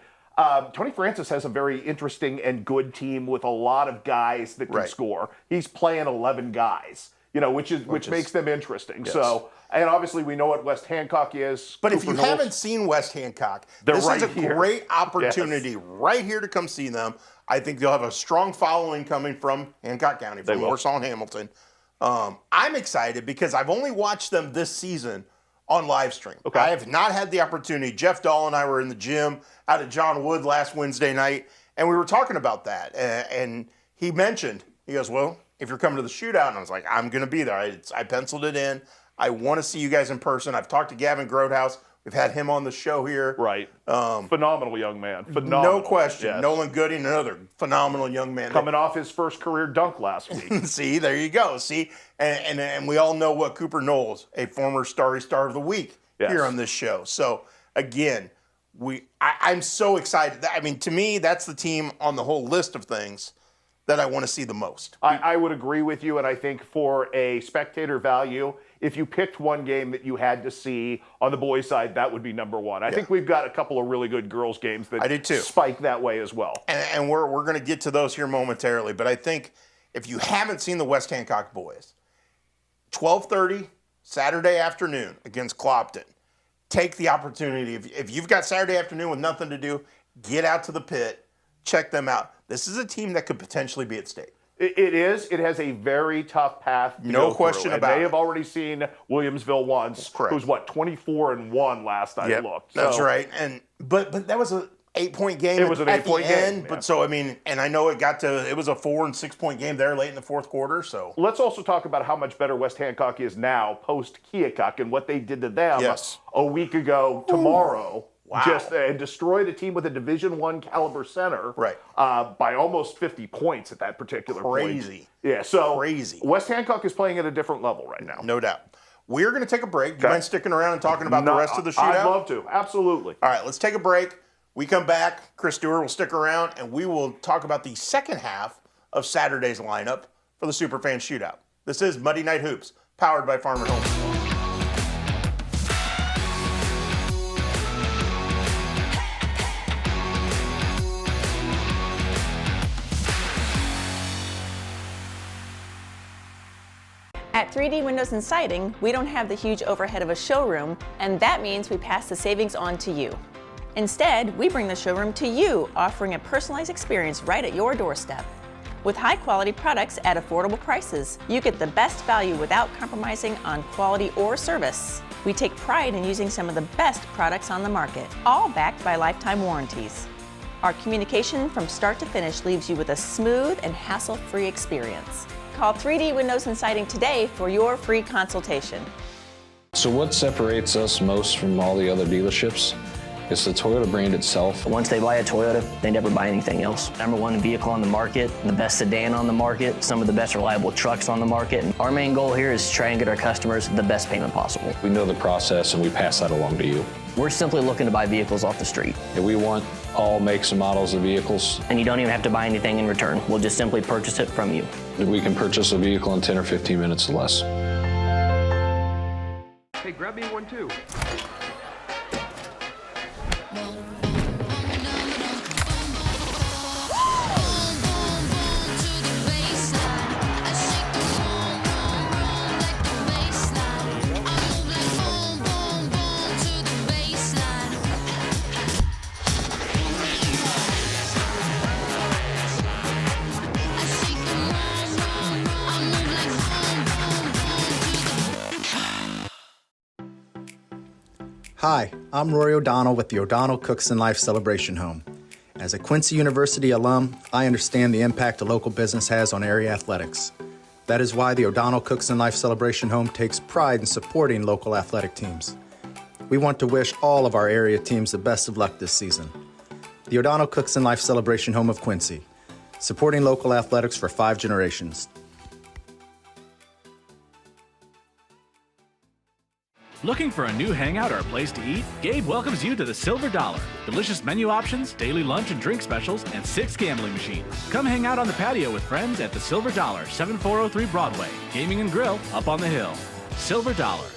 Tony Francis has a very interesting and good team with a lot of guys that can score. He's playing 11 guys, which makes them interesting. Yes. So, and obviously we know what West Hancock is. But if Cooper you Knowles. haven't seen West Hancock, They're this right is a here. great opportunity right here to come see them. I think they'll have a strong following coming from Hancock County, from Warsaw and Hamilton. I'm excited because I've only watched them this season on live stream. Okay. I have not had the opportunity. Jeff Dahl and I were in the gym out at John Wood last Wednesday night, and we were talking about that. And he mentioned, he goes, well, if you're coming to the shootout, and I was like, I'm going to be there. I penciled it in. I want to see you guys in person. I've talked to Gavin Grodhouse. We've had him on the show here. Right. Phenomenal young man. Phenomenal. No question. Yes. Nolan Gooding, another phenomenal young man. Coming off his first career dunk last week. See, there you go. See, and we all know what Cooper Knowles, a former Starry Star of the Week, here on this show. So again, I'm so excited. I mean, to me, that's the team on the whole list of things that I want to see the most. I would agree with you, and I think for a spectator value, if you picked one game that you had to see on the boys' side, that would be number one. I think we've got a couple of really good girls' games that I do too. Spike that way as well. And we're going to get to those here momentarily, but I think if you haven't seen the West Hancock boys, 12:30 Saturday afternoon against Clopton, take the opportunity. If you've got Saturday afternoon with nothing to do, get out to the pit, check them out. This is a team that could potentially be at state. It is. It has a very tough path to No go question through. about They it. have already seen Williamsville once, who's 24-1 last I looked. That's So- right. And but that was an 8-point game. It was an at the 8-point game, end, yeah. But so I mean, and I know it was a 4 and 6 point game there late in the fourth quarter. So Let's also talk about how much better West Hancock is now post Keokuk and what they did to them a week ago tomorrow. Wow. Just destroyed a team with a Division I caliber center by almost 50 points at that particular point. Crazy. Yeah, so Crazy. West Hancock is playing at a different level right now. No doubt. We're going to take a break. Do you mind sticking around and talking about the rest of the shootout? I'd love to. Absolutely. All right, let's take a break. We come back. Chris Stewart will stick around, and we will talk about the second half of Saturday's lineup for the Superfan Shootout. This is Monday Night Hoops, powered by Farmer Home Supply. At 3D Windows and Siding, we don't have the huge overhead of a showroom, and that means we pass the savings on to you. Instead, we bring the showroom to you, offering a personalized experience right at your doorstep. With high-quality products at affordable prices, you get the best value without compromising on quality or service. We take pride in using some of the best products on the market, all backed by lifetime warranties. Our communication from start to finish leaves you with a smooth and hassle-free experience. Call 3D Windows and Siding today for your free consultation. So what separates us most from all the other dealerships? It's the Toyota brand itself. Once they buy a Toyota, they never buy anything else. #1 vehicle on the market, the best sedan on the market, some of the best reliable trucks on the market. And our main goal here is to try and get our customers the best payment possible. We know the process and we pass that along to you. We're simply looking to buy vehicles off the street. And we want all makes and models of vehicles. And you don't even have to buy anything in return. We'll just simply purchase it from you. We can purchase a vehicle in 10 or 15 minutes or less. Hey, grab me one too. Hi, I'm Rory O'Donnell with the O'Donnell Cooks and Life Celebration Home. As a Quincy University alum, I understand the impact a local business has on area athletics. That is why the O'Donnell Cooks and Life Celebration Home takes pride in supporting local athletic teams. We want to wish all of our area teams the best of luck this season. The O'Donnell Cooks and Life Celebration Home of Quincy, supporting local athletics for 5 generations. Looking for a new hangout or a place to eat? Gabe welcomes you to the Silver Dollar. Delicious menu options, daily lunch and drink specials, and 6 gambling machines. Come hang out on the patio with friends at the Silver Dollar, 7403 Broadway. Gaming and grill up on the hill. Silver Dollar.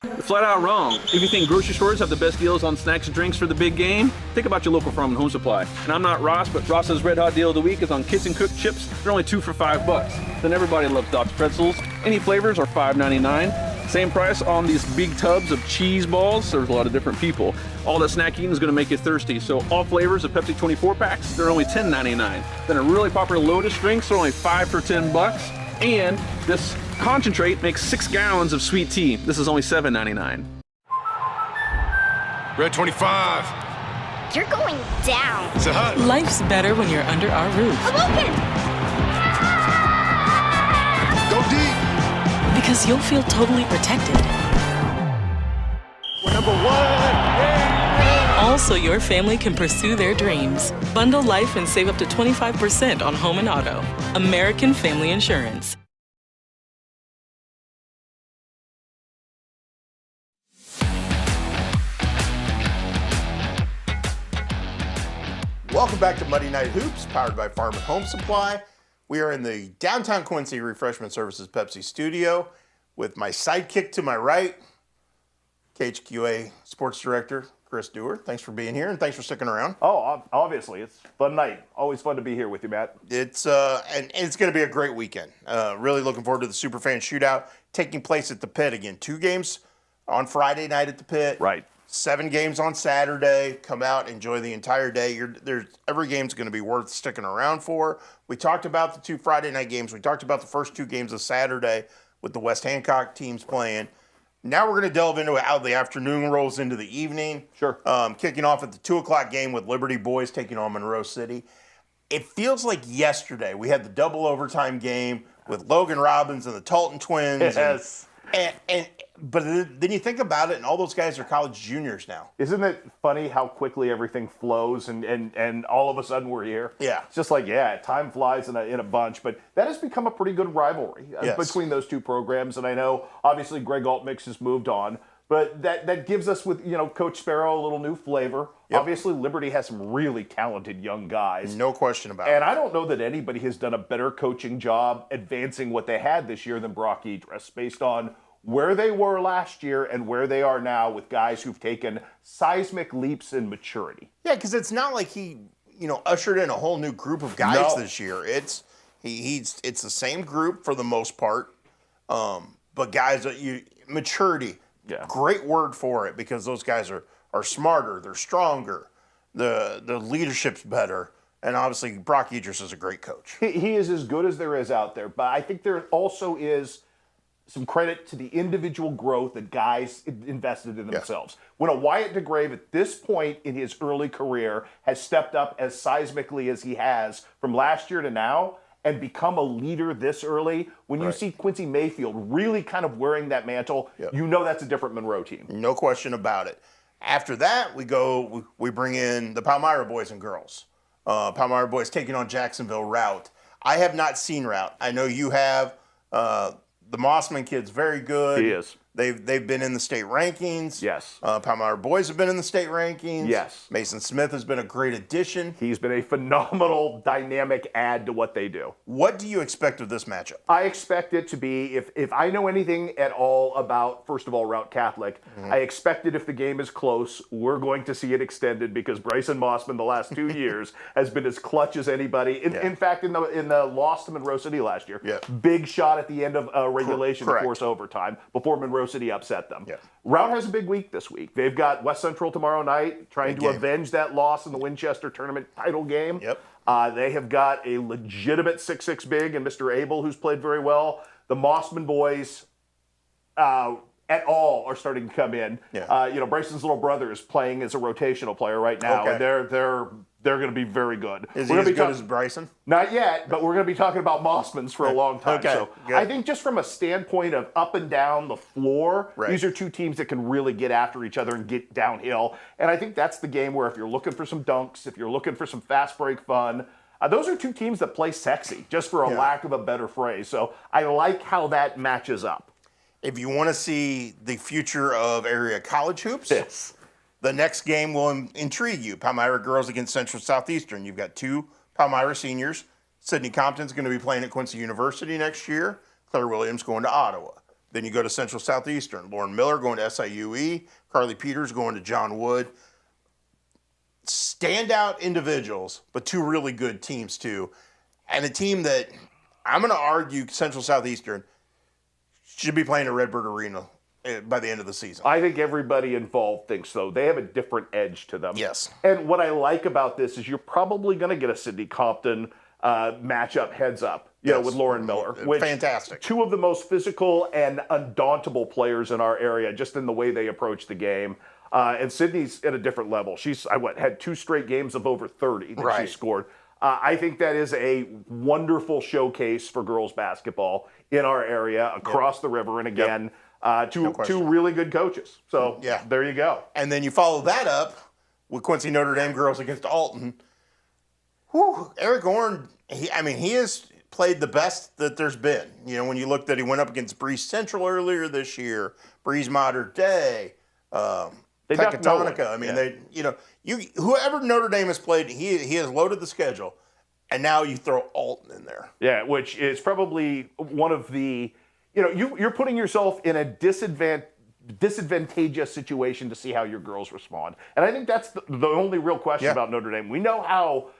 You're flat out wrong. If you think grocery stores have the best deals on snacks and drinks for the big game, think about your local Farm and Home Supply. And I'm not Ross, but Ross's Red Hot Deal of the Week is on Kitchen Cook chips. They're only 2 for $5. Then everybody loves Doc's pretzels. Any flavors are $5.99. Same price on these big tubs of cheese balls. There's a lot of different people. All that snack eating is going to make you thirsty. So all flavors of Pepsi 24 packs, they're only $10.99. Then a really popular Lotus drinks are only 5 for $10. And this concentrate makes 6 gallons of sweet tea. This is only $7.99. Red 25. You're going down. Say hi. Life's better when you're under our roof. Awoken! Go deep. Because you'll feel totally protected. We're number 1. Yeah. Also, your family can pursue their dreams. Bundle life and save up to 25% on home and auto. American Family Insurance. Welcome back to Monday Night Hoops, powered by Farm and Home Supply. We are in the downtown Quincy Refreshment Services Pepsi studio with my sidekick to my right, KHQA Sports Director Chris Dewar. Thanks for being here and thanks for sticking around. Oh, obviously, it's a fun night. Always fun to be here with you, Matt. It's and it's going to be a great weekend. Really looking forward to the Superfan Shootout taking place at the Pit again. 2 games on Friday night at the Pit. Right. 7 games on Saturday. Come out, enjoy the entire day. Every game's going to be worth sticking around for. We talked about the 2 Friday night games. We talked about the first 2 games of Saturday with the West Hancock teams playing. Now we're going to delve into how the afternoon rolls into the evening. Sure. Kicking off at the 2 o'clock game with Liberty Boys taking on Monroe City. It feels like yesterday we had the double overtime game with Logan Robbins and the Talton twins. Yes. But then you think about it, and all those guys are college juniors now. Isn't it funny how quickly everything flows, and all of a sudden we're here? Yeah. It's just like, time flies in a bunch, but that has become a pretty good rivalry between those 2 programs. And I know, obviously, Greg Altmix has moved on, but that gives us, with Coach Sparrow, a little new flavor. Yep. Obviously, Liberty has some really talented young guys. No question about it. And I don't know that anybody has done a better coaching job advancing what they had this year than Brock Idris, based on where they were last year and where they are now with guys who've taken seismic leaps in maturity. Yeah, because it's not like he, ushered in a whole new group of guys this year. It's the same group for the most part, but guys, maturity. Yeah. Great word for it, because those guys are smarter, they're stronger, the leadership's better, and obviously Brock Idris is a great coach. He is as good as there is out there, but I think there also is some credit to the individual growth that guys invested in themselves. When a Wyatt DeGrave at this point in his early career has stepped up as seismically as he has from last year to now and become a leader this early, when you see Quincy Mayfield really kind of wearing that mantle, that's a different Monroe team. No question about it. After that, we bring in the Palmyra boys and girls. Palmyra boys taking on Jacksonville Route. I have not seen Route. I know you have. The Mossman kid's very good. He is. They've been in the state rankings. Yes. Palmyra boys have been in the state rankings. Yes. Mason Smith has been a great addition. He's been a phenomenal dynamic add to what they do. What do you expect of this matchup? I expect it to be, if I know anything at all about, first of all, Route Catholic, I expect it, if the game is close, we're going to see it extended, because Bryson Mossman the last 2 years has been as clutch as anybody. In fact, in the loss to Monroe City last year, big shot at the end of regulation to force overtime before Monroe City upset them. Route has a big week this week. They've got West Central tomorrow night, trying to avenge that loss in the Winchester tournament title game. They have got a legitimate 6'6" big and Mr. Abel, who's played very well. The Mossman boys at all are starting to come in. Bryson's little brother is playing as a rotational player right now, and they're going to be very good. Is he as good as Bryson? Not yet, but we're going to be talking about Mossman's for a long time. So I think just from a standpoint of up and down the floor, these are 2 teams that can really get after each other and get downhill. And I think that's the game where, if you're looking for some dunks, if you're looking for some fast break fun, those are 2 teams that play sexy, just for a lack of a better phrase. So I like how that matches up. If you want to see the future of area college hoops, the next game will intrigue you. Palmyra girls against Central Southeastern. You've got 2 Palmyra seniors. Sydney Compton's going to be playing at Quincy University next year. Claire Williams going to Ottawa. Then you go to Central Southeastern. Lauren Miller going to SIUE. Carly Peters going to John Wood. Standout individuals, but two really good teams too. And a team that I'm going to argue Central Southeastern should be playing at Redbird Arena by the end of the season. I think everybody involved thinks so. They have a different edge to them. Yes. And what I like about this is you're probably going to get a Sydney Compton matchup heads up, you know, with Lauren Miller. Which, fantastic. Two of the most physical and undauntable players in our area, just in the way they approach the game. And Sydney's at a different level. She's had 2 straight games of over 30 that she scored. I think that is a wonderful showcase for girls basketball in our area, across the river, and again, two really good coaches. So there you go. And then you follow that up with Quincy Notre Dame girls against Alton. Whew, Eric Orn, he has played the best that there's been. You know, when you look that he went up against Breeze Central earlier this year, Breeze Mater Day, Pecatonica. I mean, whoever Notre Dame has played, he has loaded the schedule, and now you throw Alton in there. Yeah, which is probably one of the, you're putting yourself in a disadvantageous situation to see how your girls respond. And I think that's the only real question about Notre Dame. We know how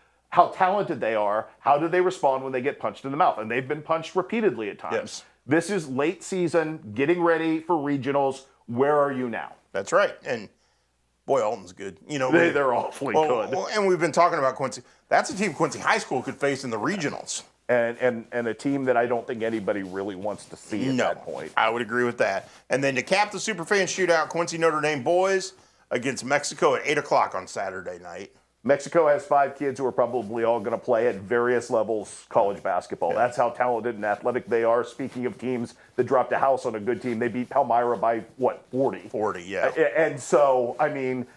talented they are. How do they respond when they get punched in the mouth? And they've been punched repeatedly at times. Yes. This is late season, getting ready for regionals. Where are you now? That's right. And boy, Alton's good. They're awfully good. Well, and we've been talking about Quincy. That's a team Quincy High School could face in the regionals. And a team that I don't think anybody really wants to see at that point. I would agree with that. And then to cap the Superfan shootout, Quincy Notre Dame boys against Mexico at 8 o'clock on Saturday night. Mexico has 5 kids who are probably all going to play at various levels college basketball. Yeah. That's how talented and athletic they are. Speaking of teams that dropped a house on a good team, they beat Palmyra by, 40? 40, yeah. And so, I mean, the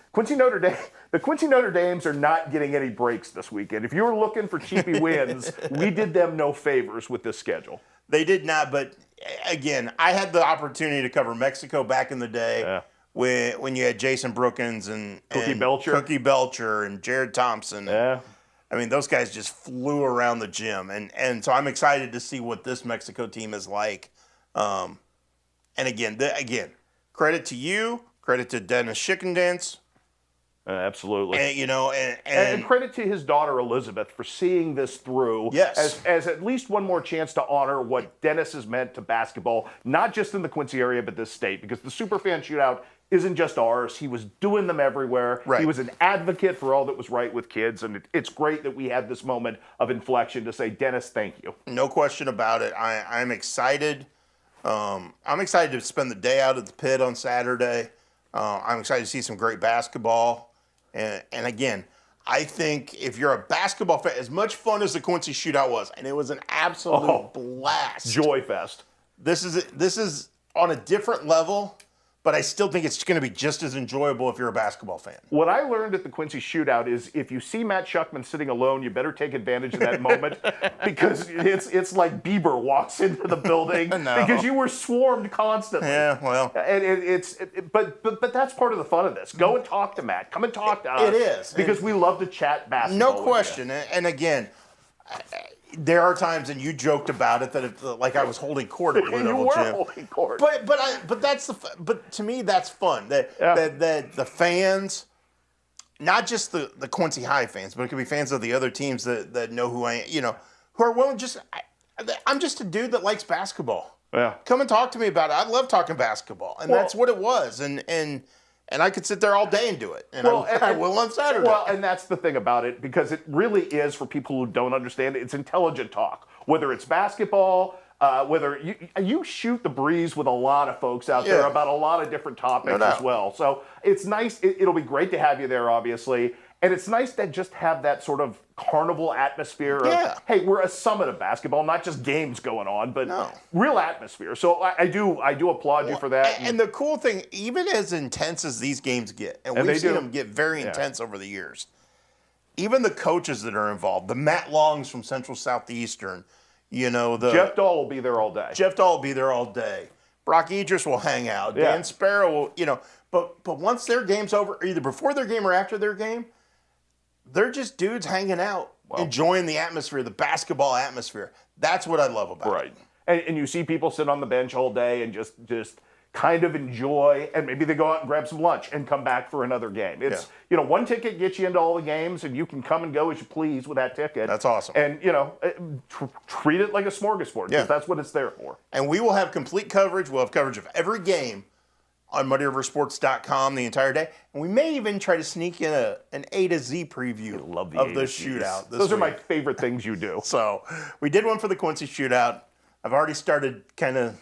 Quincy Notre Dames are not getting any breaks this weekend. If you were looking for cheapy wins, we did them no favors with this schedule. They did not, but again, I had the opportunity to cover Mexico back in the day. Yeah. When you had Jason Brookins and Cookie Belcher and Jared Thompson. Yeah. I mean, those guys just flew around the gym. And so I'm excited to see what this Mexico team is like. And again, credit to you, credit to Dennis Schickendance. Absolutely. And credit to his daughter Elizabeth for seeing this through as at least one more chance to honor what Dennis has meant to basketball, not just in the Quincy area, but this state, because the Superfan shootout isn't just ours. He was doing them everywhere. Right. He was an advocate for all that was right with kids, and it's great that we had this moment of inflection to say, Dennis, thank you. No question about it. I'm excited. I'm excited to spend the day out at the pit on Saturday. I'm excited to see some great basketball. And again, I think if you're a basketball fan, as much fun as the Quincy shootout was, and it was an absolute blast. Joy fest. This is on a different level, but I still think it's going to be just as enjoyable if you're a basketball fan. What I learned at the Quincy shootout is if you see Matt Schuckman sitting alone, you better take advantage of that moment because it's like Bieber walks into the building because you were swarmed constantly. Yeah, well. And but that's part of the fun of this. Go and talk to Matt. Come and talk to us. It is. Because we love to chat basketball. No question. And again, there are times, and you joked about it, that like I was holding court at Blue Devil Gym. You were holding court. But to me that's fun. That the fans, not just the Quincy High fans, but it could be fans of the other teams that know who I am. Who are willing. I'm just a dude that likes basketball. Yeah. Come and talk to me about it. I love talking basketball, and that's what it was. And I could sit there all day and do it. And I will on Saturday. Well, and that's the thing about it, because it really is, for people who don't understand it, it's intelligent talk. Whether it's basketball, whether you shoot the breeze with a lot of folks out there about a lot of different topics as well. So it's nice. It'll be great to have you there, obviously. And it's nice to just have that sort of carnival atmosphere of, hey, we're a summit of basketball, not just games going on, but real atmosphere. So I do applaud you for that. And the cool thing, even as intense as these games get, and we've seen them get very intense over the years, even the coaches that are involved, the Matt Longs from Central Southeastern, Jeff Dahl will be there all day. Jeff Dahl will be there all day. Brock Idris will hang out. Dan Sparrow will, but once their game's over, either before their game or after their game, they're just dudes hanging out, enjoying the atmosphere, the basketball atmosphere. That's what I love about it. Right. and you see people sit on the bench all day and just kind of enjoy, and maybe they go out and grab some lunch and come back for another game. It's, one ticket gets you into all the games, and you can come and go as you please with that ticket. That's awesome. And, treat it like a smorgasbord, because that's what it's there for. And we will have complete coverage. We'll have coverage of every game on MuddyRiverSports.com the entire day. And we may even try to sneak in an A to Z preview of the shootout. Those are my favorite things you do. So we did one for the Quincy shootout. I've already started kind of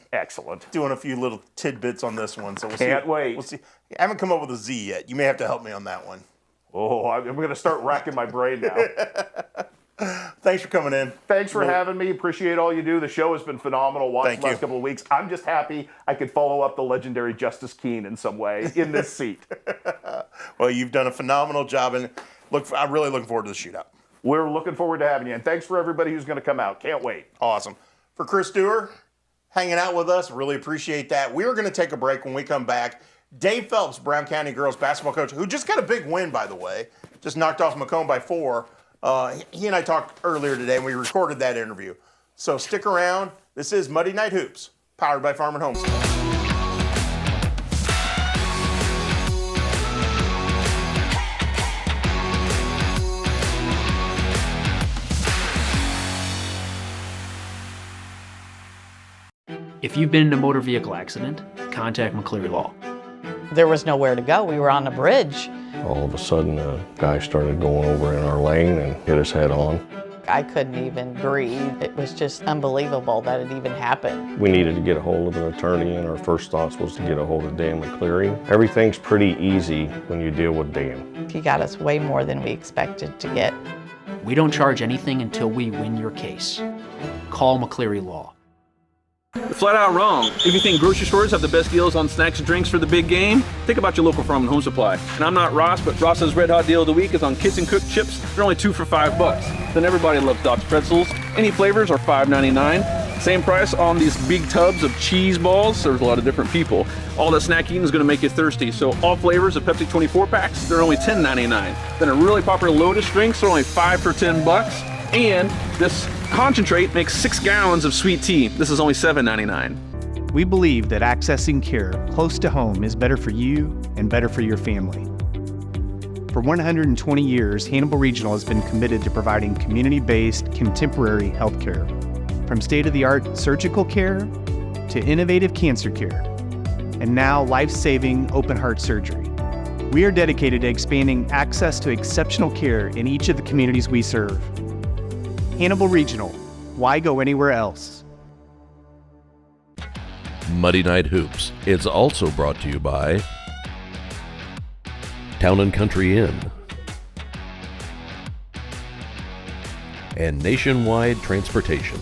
doing a few little tidbits on this one. So we'll Can't wait. We'll see. I haven't come up with a Z yet. You may have to help me on that one. Oh, I'm going to start racking my brain now. Thanks for coming in. Thanks for having me. Appreciate all you do. The show has been phenomenal. Watched the last couple of weeks. I'm just happy I could follow up the legendary Justice Keene in some way in this seat. Well, you've done a phenomenal job, and I'm really looking forward to the shootout. We're looking forward to having you, and thanks for everybody who's going to come out. Can't wait. Awesome. For Chris Dewar, hanging out with us, really appreciate that. We're going to take a break. When we come back, Dave Phelps, Brown County girls basketball coach, who just got a big win, by the way, just knocked off Macomb by 4. He and I talked earlier today, and we recorded that interview. So stick around. This is Muddy Night Hoops, powered by Farm and Home Supply. If you've been in a motor vehicle accident, contact McCleary Law. There was nowhere to go. We were on the bridge. All of a sudden, a guy started going over in our lane and hit us head on. I couldn't even breathe. It was just unbelievable that it even happened. We needed to get a hold of an attorney, and our first thoughts was to get a hold of Dan McCleary. Everything's pretty easy when you deal with Dan. He got us way more than we expected to get. We don't charge anything until we win your case. Call McCleary Law. You're flat out wrong. If you think grocery stores have the best deals on snacks and drinks for the big game, think about your local Farm and Home Supply. And I'm not Ross, but Ross's Red Hot Deal of the Week is on Kids and Cook chips. They're only 2 for $5. Then everybody loves Doc's pretzels. Any flavors are $5.99. Same price on these big tubs of cheese balls. There's a lot of different people. All that snack eating is going to make you thirsty. So all flavors of Pepsi 24 packs, they're only $10.99. Then a really popular Lotus drinks are only 5 for $10. And this concentrate makes 6 gallons of sweet tea. This is only $7.99. We believe that accessing care close to home is better for you and better for your family. For 120 years, Hannibal Regional has been committed to providing community-based, contemporary health care. From state-of-the-art surgical care to innovative cancer care, and now life-saving open-heart surgery. We are dedicated to expanding access to exceptional care in each of the communities we serve. Hannibal Regional. Why go anywhere else? Muddy Night Hoops is also brought to you by Town & Country Inn and Nationwide Transportation.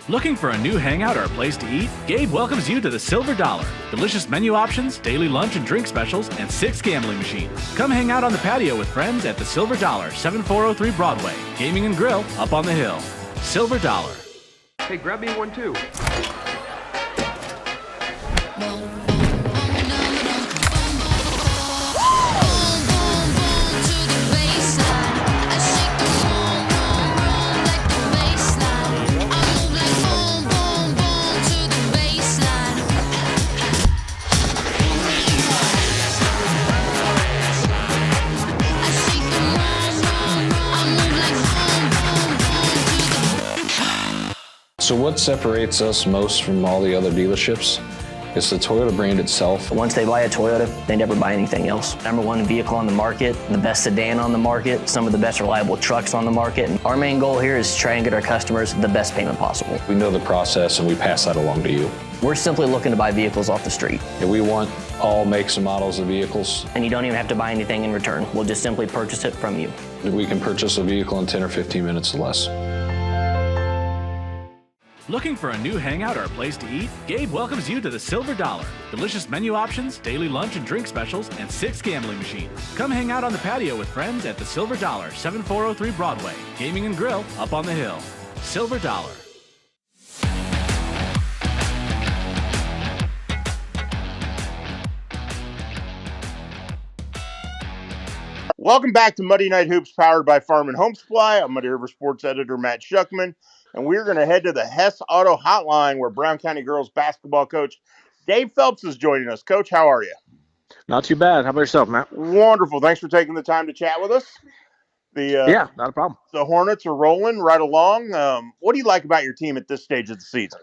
Looking for a new hangout or a place to eat? Gabe welcomes you to the Silver Dollar. Delicious menu options, daily lunch and drink specials, and 6 gambling machines. Come hang out on the patio with friends at the Silver Dollar, 7403 Broadway. Gaming and grill up on the hill. Silver Dollar. Hey, grab me one too. So what separates us most from all the other dealerships is the Toyota brand itself. Once they buy a Toyota, they never buy anything else. #1 vehicle on the market, the best sedan on the market, some of the best reliable trucks on the market. And our main goal here is to try and get our customers the best payment possible. We know the process and we pass that along to you. We're simply looking to buy vehicles off the street. And we want all makes and models of vehicles. And you don't even have to buy anything in return. We'll just simply purchase it from you. We can purchase a vehicle in 10 or 15 minutes or less. Looking for a new hangout or a place to eat? Gabe welcomes you to the Silver Dollar. Delicious menu options, daily lunch and drink specials, and 6 gambling machines. Come hang out on the patio with friends at the Silver Dollar, 7403 Broadway. Gaming and grill up on the hill. Silver Dollar. Welcome back to Muddy Night Hoops, powered by Farm and Home Supply. I'm Muddy River Sports Editor Matt Schuckman, and we're going to head to the Hess Auto Hotline, where Brown County girls basketball coach Dave Phelps is joining us. Coach, how are you? Not too bad. How about yourself, Matt? Wonderful. Thanks for taking the time to chat with us. Yeah, not a problem. The Hornets are rolling right along. What do you like about your team at this stage of the season?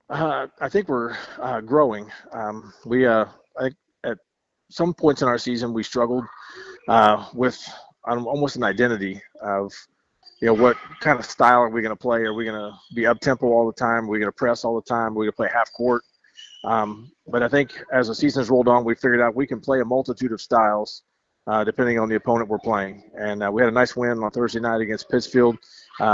I think we're growing. I think at some points in our season we struggled with almost an identity of, what kind of style are we going to play? Are we going to be up tempo all the time? Are we going to press all the time? Are we going to play half court? But I think as the season's rolled on, we figured out we can play a multitude of styles depending on the opponent we're playing. And we had a nice win on Thursday night against Pittsfield.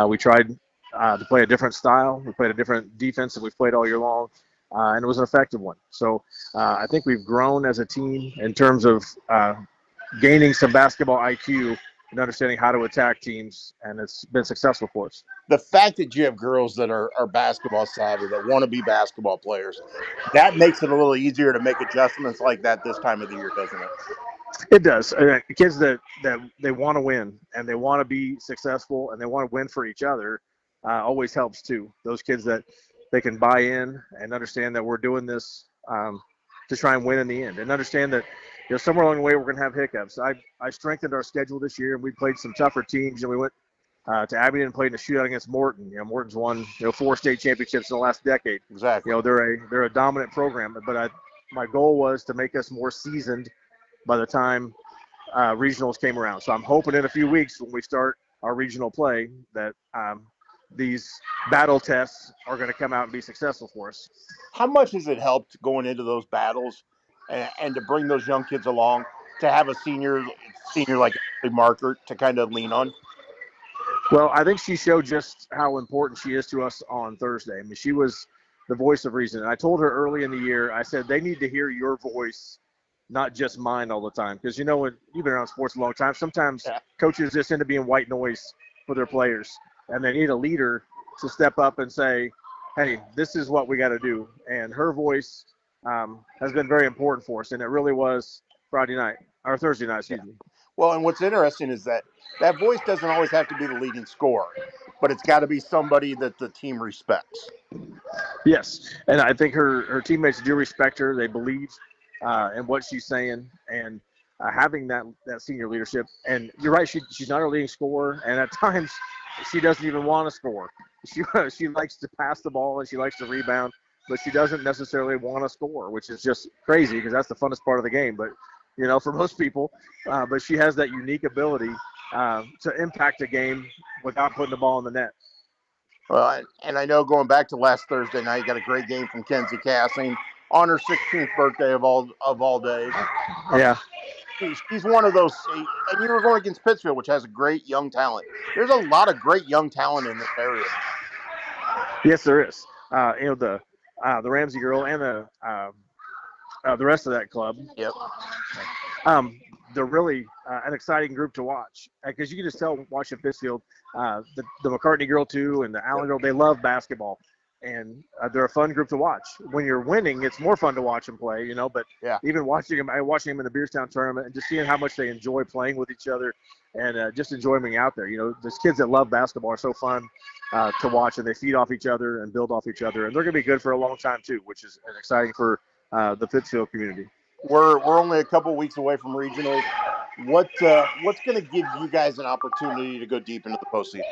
We tried to play a different style. We played a different defense that we've played all year long, and it was an effective one. So I think we've grown as a team in terms of gaining some basketball IQ and understanding how to attack teams, and it's been successful for us. The fact that you have girls that are basketball savvy, that want to be basketball players, that makes it a little easier to make adjustments like that this time of the year, doesn't it? It does. Kids that they want to win and they want to be successful and they want to win for each other always helps too. Those kids that they can buy in and understand that we're doing this to try and win in the end, and understand that somewhere along the way we're going to have hiccups. I strengthened our schedule this year, and we played some tougher teams. And we went to Abingdon and played in a shootout against Morton. Morton's won 4 state championships in the last decade. Exactly. They're a dominant program, but my goal was to make us more seasoned by the time regionals came around. So I'm hoping in a few weeks when we start our regional play that these battle tests are going to come out and be successful for us. How much has it helped going into those battles and to bring those young kids along, to have a senior like Marker to kind of lean on? Well, I think she showed just how important she is to us on Thursday. I mean, she was the voice of reason. And I told her early in the year, I said, they need to hear your voice, not just mine all the time. Because, when you've been around sports a long time, sometimes coaches just end up being white noise for their players. And they need a leader to step up and say, hey, this is what we got to do. And her voice has been very important for us. And it really was Thursday night, excuse me. Well, and what's interesting is that voice doesn't always have to be the leading scorer, but it's got to be somebody that the team respects. Yes, and I think her teammates do respect her. They believe in what she's saying, and having that senior leadership. And you're right, she's not our leading scorer, and at times she doesn't even want to score. She likes to pass the ball and she likes to rebound, but she doesn't necessarily want to score, which is just crazy because that's the funnest part of the game. But for most people, but she has that unique ability to impact a game without putting the ball in the net. Well, and I know going back to last Thursday night, you got a great game from Kenzie Cassing on her 16th birthday of all days. Yeah. She's one of those, and you were going against Pittsfield, which has a great young talent. There's a lot of great young talent in this area. Yes, there is. The Ramsey girl and the rest of that club. Yep. They're really an exciting group to watch because you can just tell watching Pittsfield, the McCartney girl too, and the Allen girl. They love basketball, and they're a fun group to watch. When you're winning, it's more fun to watch them play, But even watching them in the Beerstown tournament and just seeing how much they enjoy playing with each other and just enjoying being out there. Those kids that love basketball are so fun to watch, and they feed off each other and build off each other, and they're going to be good for a long time too, which is exciting for the Pittsfield community. We're only a couple weeks away from regionals. What's going to give you guys an opportunity to go deep into the postseason?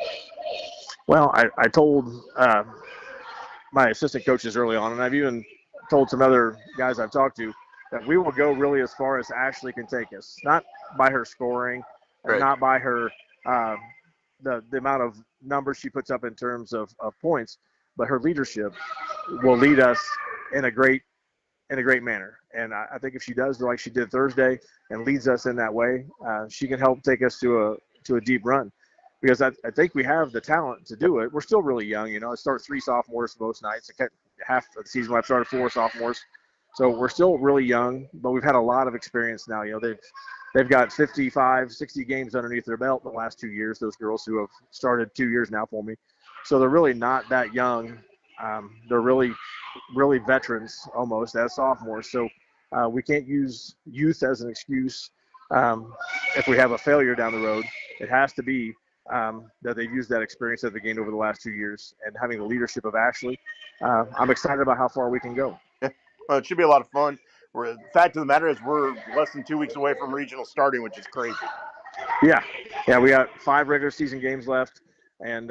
Well, I told my assistant coaches early on, and I've even told some other guys I've talked to, that we will go really as far as Ashley can take us. Not by her scoring, and not by her the amount of numbers she puts up in terms of points, but her leadership will lead us in a great manner. And I think if she does like she did Thursday and leads us in that way, she can help take us to a deep run. Because I think we have the talent to do it. We're still really young, I start 3 sophomores most nights. Half of the season I've started 4 sophomores. So we're still really young, but we've had a lot of experience now. They've got 55, 60 games underneath their belt in the last 2 years, those girls who have started 2 years now for me. So they're really not that young. They're really veterans almost as sophomores. So we can't use youth as an excuse if we have a failure down the road, it has to be that they've used that experience that they gained over the last 2 years, and having the leadership of Ashley. I'm excited about how far we can go. Yeah. Well, it should be a lot of fun. The fact of the matter is we're less than 2 weeks away from regional starting, which is crazy. Yeah, we got 5 regular season games left, and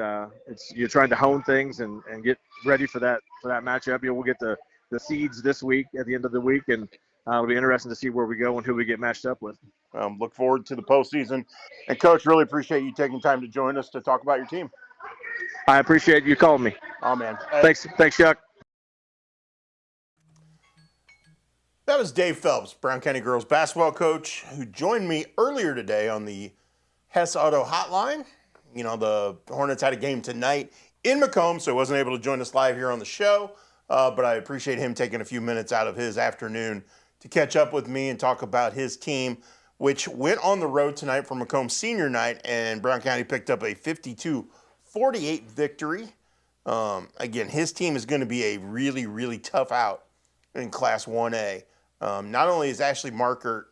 you're trying to hone things and get ready for that matchup. We'll get the seeds this week at the end of the week, and it'll be interesting to see where we go and who we get matched up with. Look forward to the postseason. And, Coach, really appreciate you taking time to join us to talk about your team. I appreciate you calling me. Oh, man. Thanks, Chuck. That was Dave Phelps, Brown County girls basketball coach, who joined me earlier today on the Hess Auto Hotline. You know, the Hornets had a game tonight in Macomb, so he wasn't able to join us live here on the show. But I appreciate him taking a few minutes out of his afternoon to catch up with me and talk about his team, which went on the road tonight for Macomb senior night, and Brown County picked up a 52-48 victory. Again, his team is going to be a really, really tough out in Class 1A. Not only is Ashley Markert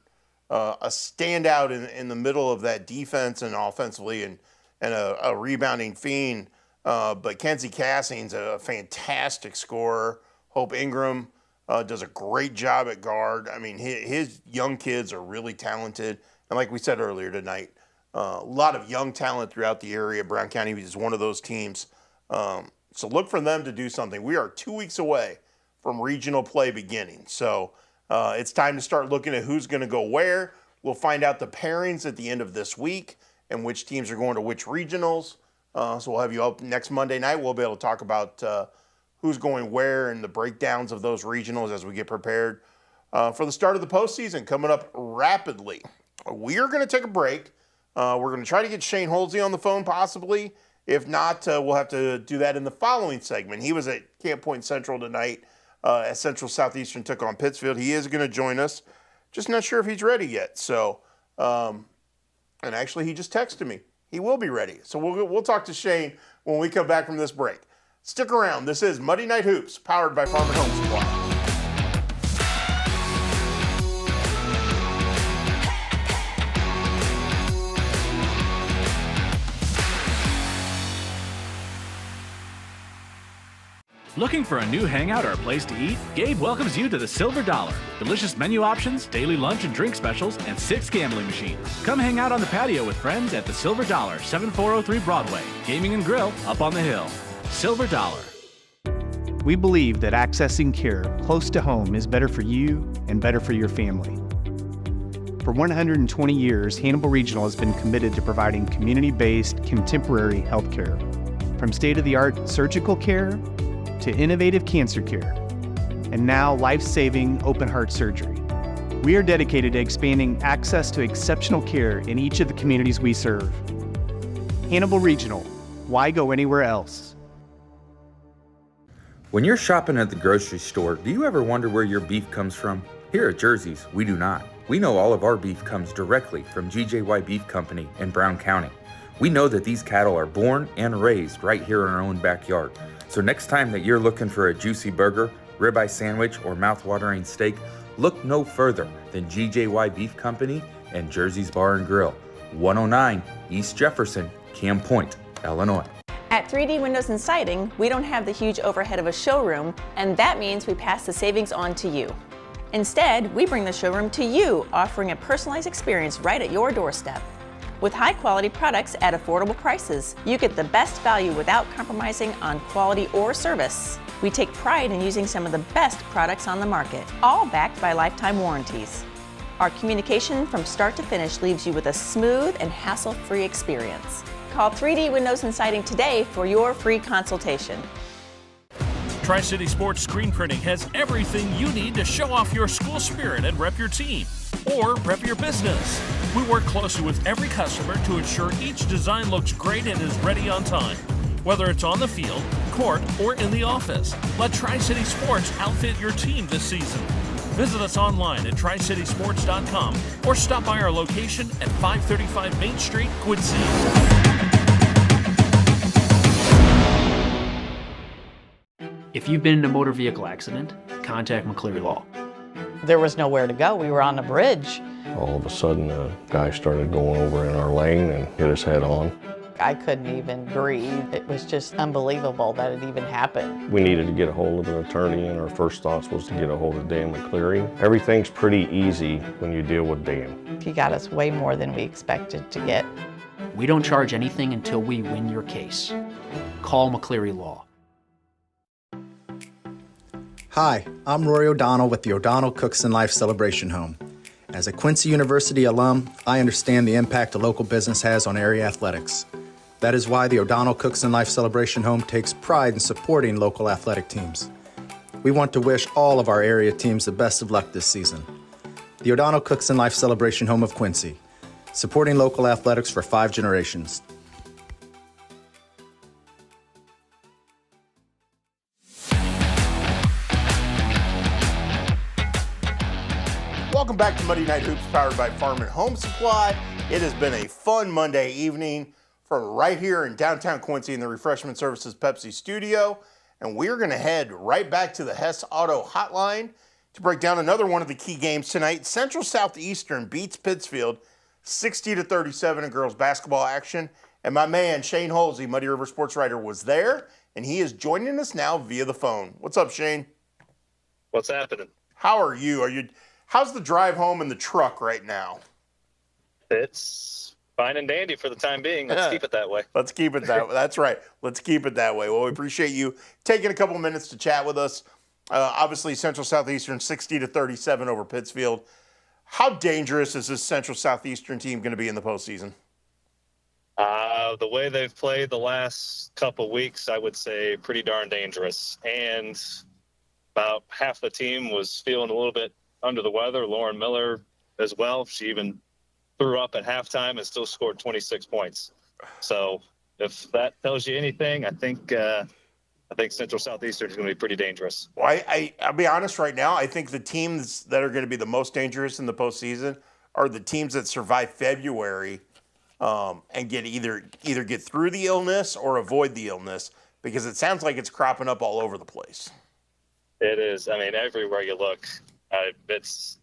a standout in the middle of that defense and offensively and a rebounding fiend, but Kenzie Cassing's a fantastic scorer. Hope Ingram does a great job at guard. I mean, his young kids are really talented. And like we said earlier tonight, a lot of young talent throughout the area. Brown County is one of those teams. So look for them to do something. We are 2 weeks away from regional play beginning. So it's time to start looking at who's going to go where. We'll find out the pairings at the end of this week and which teams are going to which regionals. So we'll have you up next Monday night. We'll be able to talk about who's going where and the breakdowns of those regionals as we get prepared for the start of the postseason coming up rapidly. We are going to take a break. We're going to try to get Shane Holsey on the phone possibly. If not, we'll have to do that in the following segment. He was at Camp Point Central tonight as Central Southeastern took on Pittsfield. He is going to join us. Just not sure if he's ready yet. So, and actually he just texted me. He will be ready. So we'll talk to Shane when we come back from this break. Stick around. This is Monday Night Hoops, powered by Farm and Home Supply. Looking for a new hangout or a place to eat? Gabe welcomes you to the Silver Dollar. Delicious menu options, daily lunch and drink specials, and 6 gambling machines. Come hang out on the patio with friends at the Silver Dollar, 7403 Broadway. Gaming and grill up on the hill. Silver Dollar. We believe that accessing care close to home is better for you and better for your family. For 120 years, Hannibal Regional has been committed to providing community-based, contemporary health care. From state-of-the-art surgical care to innovative cancer care, and now life-saving open-heart surgery. We are dedicated to expanding access to exceptional care in each of the communities we serve. Hannibal Regional, why go anywhere else? When you're shopping at the grocery store, do you ever wonder where your beef comes from? Here at Jersey's, we do not. We know all of our beef comes directly from GJY Beef Company in Brown County. We know that these cattle are born and raised right here in our own backyard. So next time that you're looking for a juicy burger, ribeye sandwich, or mouth-watering steak, look no further than GJY Beef Company and Jersey's Bar and Grill, 109 East Jefferson, Camp Point, Illinois. At 3D Windows and Siding, we don't have the huge overhead of a showroom, and that means we pass the savings on to you. Instead, we bring the showroom to you, offering a personalized experience right at your doorstep. With high-quality products at affordable prices, you get the best value without compromising on quality or service. We take pride in using some of the best products on the market, all backed by lifetime warranties. Our communication from start to finish leaves you with a smooth and hassle-free experience. Call 3D Windows and Siding today for your free consultation. Tri-City Sports Screen Printing has everything you need to show off your school spirit and rep your team, or rep your business. We work closely with every customer to ensure each design looks great and is ready on time. Whether it's on the field, court, or in the office, let Tri-City Sports outfit your team this season. Visit us online at tricitysports.com or stop by our location at 535 Main Street, Quincy. If you've been in a motor vehicle accident, contact McCleary Law. There was nowhere to go. We were on the bridge. All of a sudden, a guy started going over in our lane and hit us head on. I couldn't even breathe. It was just unbelievable that it even happened. We needed to get a hold of an attorney, and our first thoughts was to get a hold of Dan McCleary. Everything's pretty easy when you deal with Dan. He got us way more than we expected to get. We don't charge anything until we win your case. Call McCleary Law. Hi, I'm Rory O'Donnell with the O'Donnell Cooks and Life Celebration Home. As a Quincy University alum, I understand the impact a local business has on area athletics. That is why the O'Donnell Cooks and Life Celebration Home takes pride in supporting local athletic teams. We want to wish all of our area teams the best of luck this season. The O'Donnell Cooks and Life Celebration Home of Quincy, supporting local athletics for 5 generations. Welcome back to Monday Night Hoops, powered by Farm and Home Supply. It has been a fun Monday evening from right here in downtown Quincy in the Refreshment Services Pepsi studio. And we're going to head right back to the Hess Auto Hotline to break down another one of the key games tonight. Central Southeastern beats Pittsfield 60-37 in girls basketball action. And my man, Shane Holsey, Muddy River sports writer, was there, and he is joining us now via the phone. What's up, Shane? What's happening? How are you? How's the drive home in the truck right now? It's fine and dandy for the time being. Let's keep it that way. Let's keep it that way. That's right. Let's keep it that way. Well, we appreciate you taking a couple minutes to chat with us. Obviously, Central Southeastern 60-37 over Pittsfield. How dangerous is this Central Southeastern team going to be in the postseason? The way they've played the last couple weeks, I would say pretty darn dangerous. And about half the team was feeling a little bit under the weather. Lauren Miller as well. She even threw up at halftime and still scored 26 points. So if that tells you anything, I think Central Southeastern is going to be pretty dangerous. Well, I'll be honest right now. I think the teams that are going to be the most dangerous in the postseason are the teams that survive February and get either get through the illness or avoid the illness, because it sounds like it's cropping up all over the place. It is. I mean, everywhere you look, it's.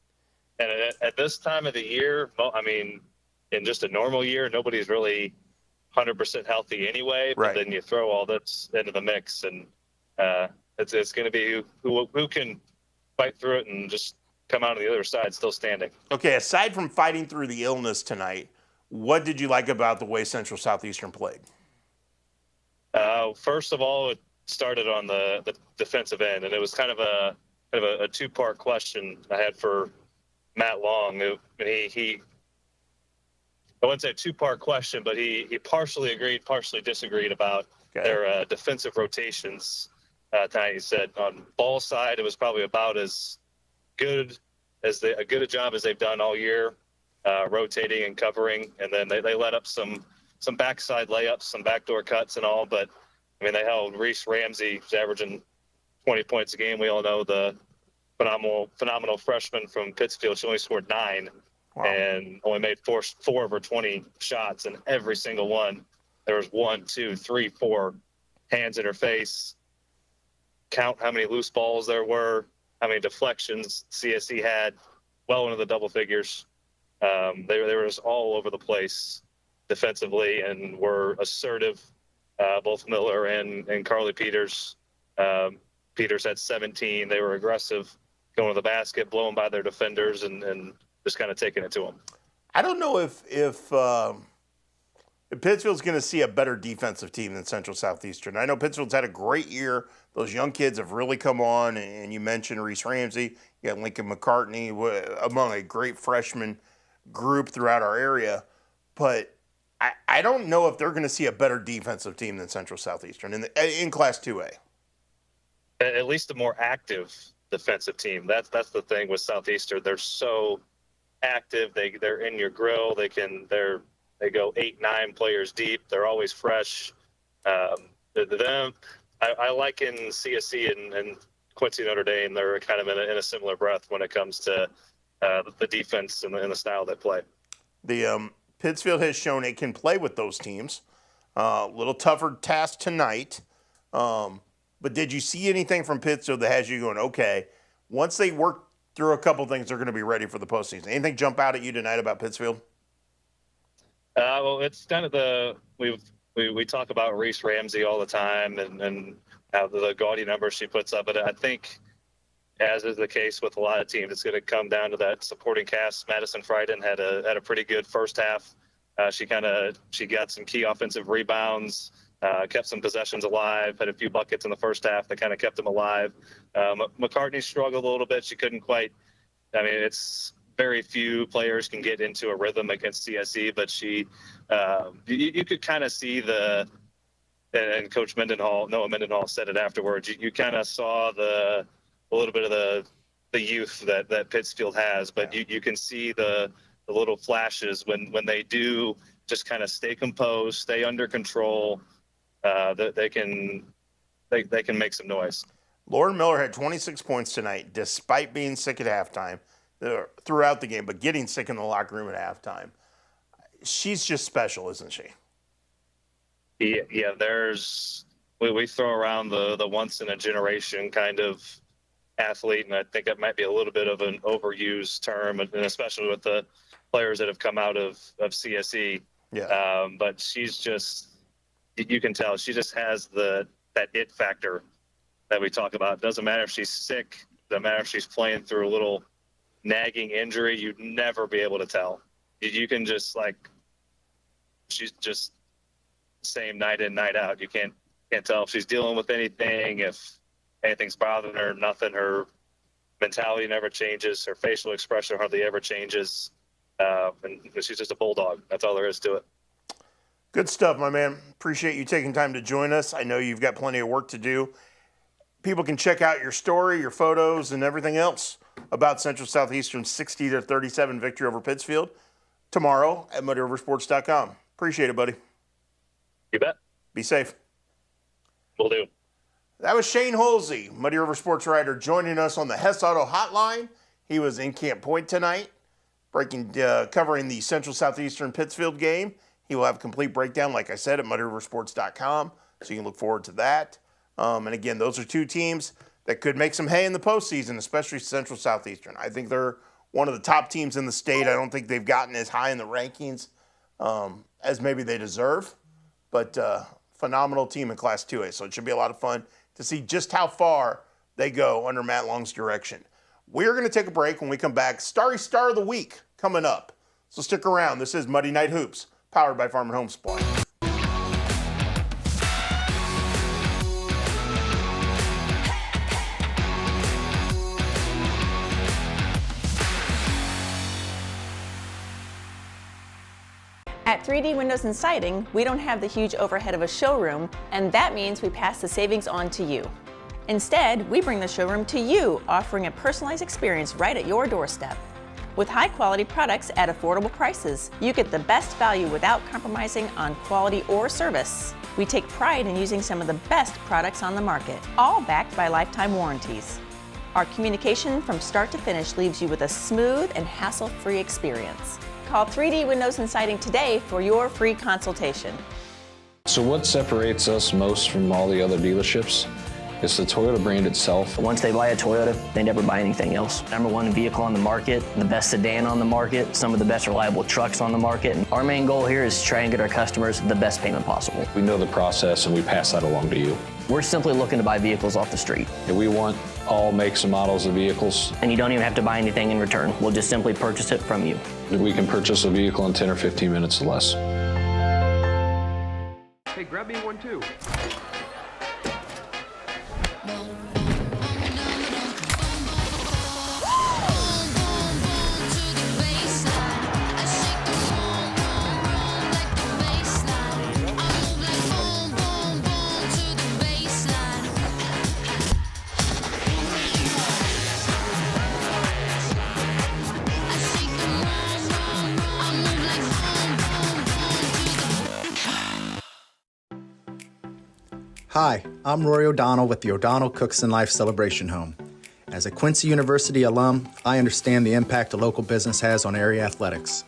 And at this time of the year, I mean, in just a normal year, nobody's really 100% healthy anyway. But then you throw all this into the mix, and it's going to be who can fight through it and just come out on the other side still standing. Okay, aside from fighting through the illness tonight, what did you like about the way Central Southeastern played? First of all, it started on the defensive end, and it was kind of a two-part question I had for Matt Long. I wouldn't say a two-part question, but he partially agreed, partially disagreed about their defensive rotations tonight. He said on ball side, it was probably about as good a job as they've done all year, rotating and covering. And then they let up some backside layups, some backdoor cuts and all. But, I mean, they held Reese Ramsey, who's averaging 20 points a game. We all know the phenomenal freshman from Pittsfield. She only scored 9 and only made four of her 20 shots, and every single one there was 1, 2, 3, 4 hands in her face. Count how many loose balls there were, how many deflections CSE had, well into the double figures. They were just all over the place defensively and were assertive. Both Miller and Carly Peters. Peters had 17. They were aggressive, going to the basket, blowing by their defenders, and just kind of taking it to them. I don't know if Pittsfield's going to see a better defensive team than Central Southeastern. I know Pittsfield's had a great year. Those young kids have really come on, and you mentioned Reese Ramsey. You got Lincoln McCartney among a great freshman group throughout our area. But I don't know if they're going to see a better defensive team than Central Southeastern in Class 2A. At least a more active defensive team. That's the thing with Southeastern. They're so active. They're in your grill. They go 8-9 players deep. They're always fresh. I liken CSC and Quincy Notre Dame. They're kind of in a similar breath when it comes to the defense and the style they play. The Pittsfield has shown it can play with those teams. A little tougher task tonight. But did you see anything from Pittsfield that has you going, okay, once they work through a couple things they're going to be ready for the postseason. Anything jump out at you tonight about Pittsfield? Well, it's kind of we talk about Reese Ramsey all the time and how the gaudy numbers she puts up, but I think, as is the case with a lot of teams, it's going to come down to that supporting cast. Madison Frieden had a pretty good first half. She got some key offensive rebounds, kept some possessions alive, had a few buckets in the first half that kind of kept them alive. McCartney struggled a little bit. She couldn't quite. I mean, it's very few players can get into a rhythm against CSE, but you could kind of see and Coach Noah Mendenhall said it afterwards. You kind of saw a little bit of the youth that Pittsfield has, but you can see the little flashes when they do just kind of stay composed, stay under control. That they can make some noise. Lauren Miller had 26 points tonight, despite being sick at halftime throughout the game, but getting sick in the locker room at halftime. She's just special, isn't she? Yeah. We throw around the once in a generation kind of athlete, and I think that might be a little bit of an overused term, and especially with the players that have come out of CSE. Yeah. But she's just, you can tell she just has that it factor that we talk about. It doesn't matter if she's sick, doesn't matter if she's playing through a little nagging injury, you'd never be able to tell. You can just she's just same night in, night out. You can't tell if she's dealing with anything, if anything's bothering her, nothing. Her mentality never changes. Her facial expression hardly ever changes. And she's just a bulldog. That's all there is to it. Good stuff, my man. Appreciate you taking time to join us. I know you've got plenty of work to do. People can check out your story, your photos, and everything else about Central Southeastern's 60-37 victory over Pittsfield tomorrow at MuddyRiverSports.com. Appreciate it, buddy. You bet. Be safe. Will do. That was Shane Holsey, Muddy River Sports writer, joining us on the Hess Auto Hotline. He was in Camp Point tonight, covering the Central Southeastern Pittsfield game. He will have a complete breakdown, like I said, at MuddyRiverSports.com, so you can look forward to that. And again, those are two teams that could make some hay in the postseason, especially Central Southeastern. I think they're one of the top teams in the state. I don't think they've gotten as high in the rankings as maybe they deserve, but phenomenal team in Class 2A. So it should be a lot of fun to see just how far they go under Matt Long's direction. We're going to take a break. When we come back, Starry Star of the Week coming up. So stick around. This is Muddy Night Hoops, powered by Farm and Home Supply. At 3D Windows and Siding, we don't have the huge overhead of a showroom, and that means we pass the savings on to you. Instead, we bring the showroom to you, offering a personalized experience right at your doorstep. With high-quality products at affordable prices, you get the best value without compromising on quality or service. We take pride in using some of the best products on the market, all backed by lifetime warranties. Our communication from start to finish leaves you with a smooth and hassle-free experience. Call 3D Windows and Siding today for your free consultation. So what separates us most from all the other dealerships? It's the Toyota brand itself. Once they buy a Toyota, they never buy anything else. #1 vehicle on the market, the best sedan on the market, some of the best reliable trucks on the market. And our main goal here is to try and get our customers the best payment possible. We know the process and we pass that along to you. We're simply looking to buy vehicles off the street. And we want all makes and models of vehicles. And you don't even have to buy anything in return. We'll just simply purchase it from you. We can purchase a vehicle in 10 or 15 minutes or less. Hey, grab me one too. Hi, I'm Rory O'Donnell with the O'Donnell Cooks and Life Celebration Home. As a Quincy University alum, I understand the impact a local business has on area athletics.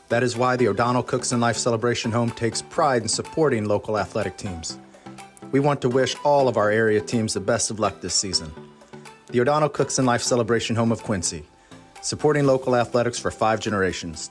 That is why the O'Donnell Cooks and Life Celebration Home takes pride in supporting local athletic teams. We want to wish all of our area teams the best of luck this season. The O'Donnell Cooks and Life Celebration Home of Quincy, supporting local athletics for 5 generations.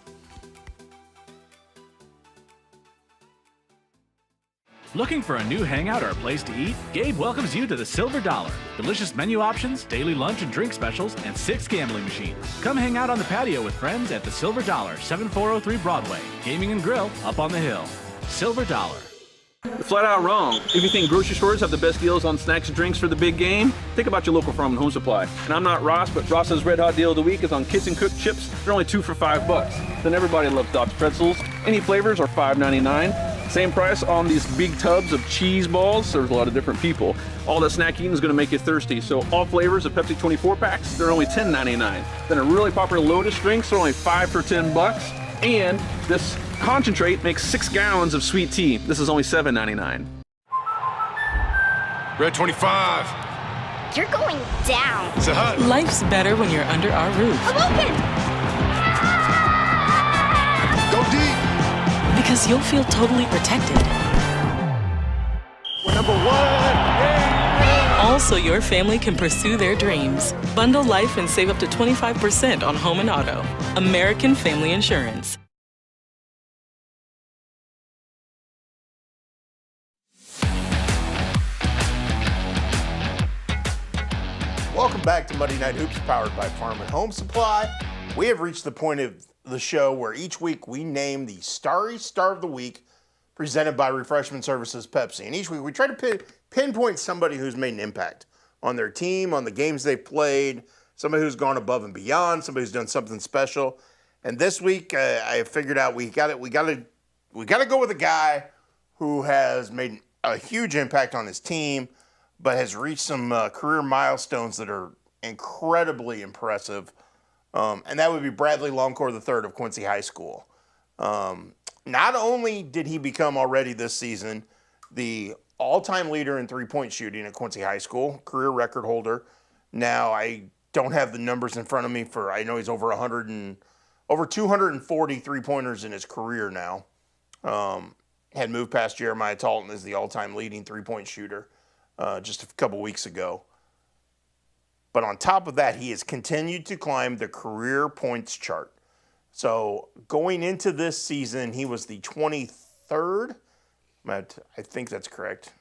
Looking for a new hangout or a place to eat? Gabe welcomes you to the Silver Dollar. Delicious menu options, daily lunch and drink specials, and 6 gambling machines. Come hang out on the patio with friends at the Silver Dollar, 7403 Broadway. Gaming and grill up on the hill. Silver Dollar. You're flat out wrong. If you think grocery stores have the best deals on snacks and drinks for the big game, think about your local Farm and Home Supply. And I'm not Ross, but Ross's Red Hot Deal of the Week is on Kitchen Cook chips. They're only 2 for $5. Then everybody loves Doc's pretzels. Any flavors are $5.99. Same price on these big tubs of cheese balls. There's a lot of different people. All that snack eating is going to make you thirsty. So all flavors of Pepsi 24 packs, they're only $10.99. Then a really popular Lotus drinks are only 5 for $10. And this concentrate makes 6 gallons of sweet tea. This is only $7.99. Red 25. You're going down. It's a hut. Life's better when you're under our roof. I'm open. Go deep. Because you'll feel totally protected. We're number 1. Also, your family can pursue their dreams. Bundle life and save up to 25% on home and auto. American Family Insurance. Welcome back to Monday Night Hoops, powered by Farm and Home Supply. We have reached the point of the show where each week we name the Starry Star of the Week, presented by Refreshment Services Pepsi. And each week we try to pinpoint somebody who's made an impact on their team, on the games they've played, somebody who's gone above and beyond, somebody who's done something special. And this week I figured out we got to go with a guy who has made a huge impact on his team, but has reached some career milestones that are incredibly impressive. And that would be Bradley Longcore III of Quincy High School. Not only did he become already this season the all-time leader in three-point shooting at Quincy High School, career record holder. Now, I don't have the numbers in front of me I know he's over 240 three-pointers in his career now. Had moved past Jeremiah Talton as the all-time leading three-point shooter just a couple weeks ago. But on top of that, he has continued to climb the career points chart. So going into this season, he was the 23rd, I think that's correct,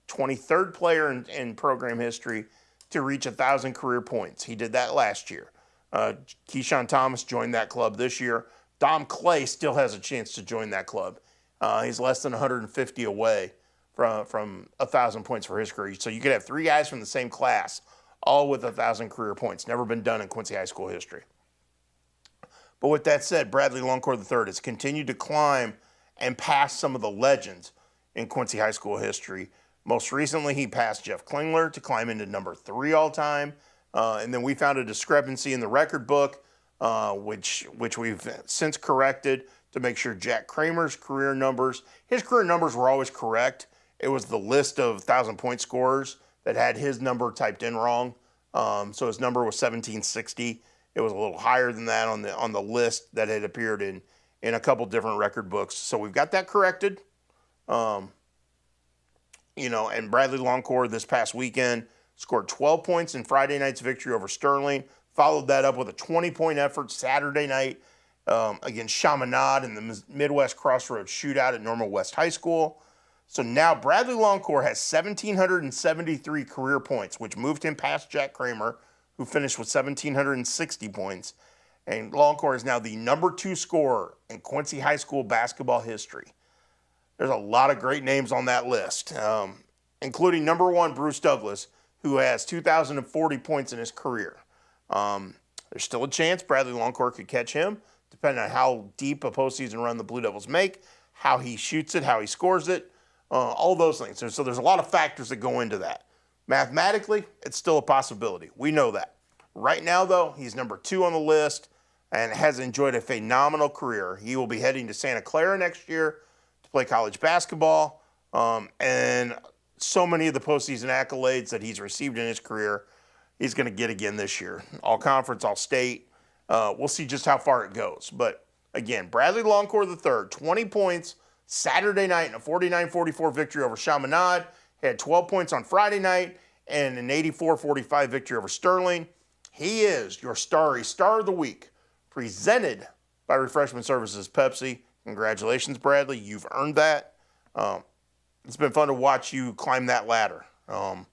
23rd player in program history to reach 1,000 career points. He did that last year. Keyshawn Thomas joined that club this year. Dom Clay still has a chance to join that club. He's less than 150 away from 1,000 points for his career. So you could have 3 guys from the same class, all with 1,000 career points. Never been done in Quincy High School history. But with that said, Bradley Longcore III has continued to climb and pass some of the legends in Quincy High School history. Most recently, he passed Jeff Klingler to climb into number 3 all-time. And then we found a discrepancy in the record book, which we've since corrected to make sure Jack Kramer's career numbers, his career numbers were always correct. It was the list of 1,000-point scorers that had his number typed in wrong. So his number was 1760. It was a little higher than that on the list that had appeared in a couple different record books. So we've got that corrected. And Bradley Longcore this past weekend scored 12 points in Friday night's victory over Sterling. Followed that up with a 20-point effort Saturday night against Chaminade in the Midwest Crossroads Shootout at Normal West High School. So now Bradley Longcore has 1,773 career points, which moved him past Jack Kramer, who finished with 1,760 points. And Longcore is now the number 2 scorer in Quincy High School basketball history. There's a lot of great names on that list, including number 1, Bruce Douglas, who has 2,040 points in his career. There's still a chance Bradley Longcore could catch him, depending on how deep a postseason run the Blue Devils make, how he shoots it, how he scores it, all those things. So there's a lot of factors that go into that. Mathematically, it's still a possibility. We know that. Right now, though, he's number 2 on the list and has enjoyed a phenomenal career. He will be heading to Santa Clara next year to play college basketball. And so many of the postseason accolades that he's received in his career, he's going to get again this year. All conference, all state. We'll see just how far it goes. But again, Bradley Longcore III, 20 points Saturday night in a 49-44 victory over Chaminade. He had 12 points on Friday night and an 84-45 victory over Sterling. He is your Starry Star of the Week, presented by Refreshment Services Pepsi. Congratulations, Bradley. You've earned that. It's been fun to watch you climb that ladder. And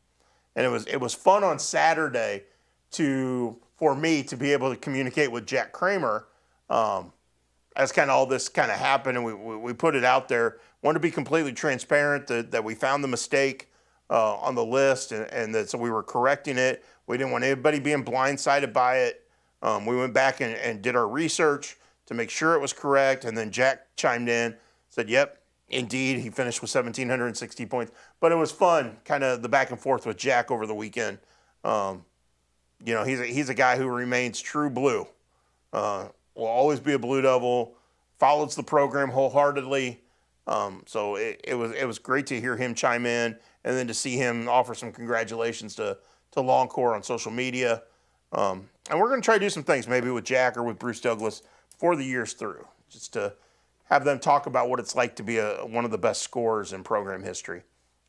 it was fun on Saturday for me to be able to communicate with Jack Kramer as kind of all this kind of happened, and we put it out there. Wanted to be completely transparent that we found the mistake on the list, and that so we were correcting it. We didn't want anybody being blindsided by it. We went back and did our research to make sure it was correct, and then Jack chimed in, said, yep, indeed, he finished with 1,760 points. But it was fun, kind of the back and forth with Jack over the weekend. He's a guy who remains true blue. Will always be a Blue Devil, follows the program wholeheartedly. So it was great to hear him chime in, and then to see him offer some congratulations to Longcore on social media. And we're going to try to do some things maybe with Jack or with Bruce Douglas before the year's through, just to have them talk about what it's like to be one of the best scorers in program history.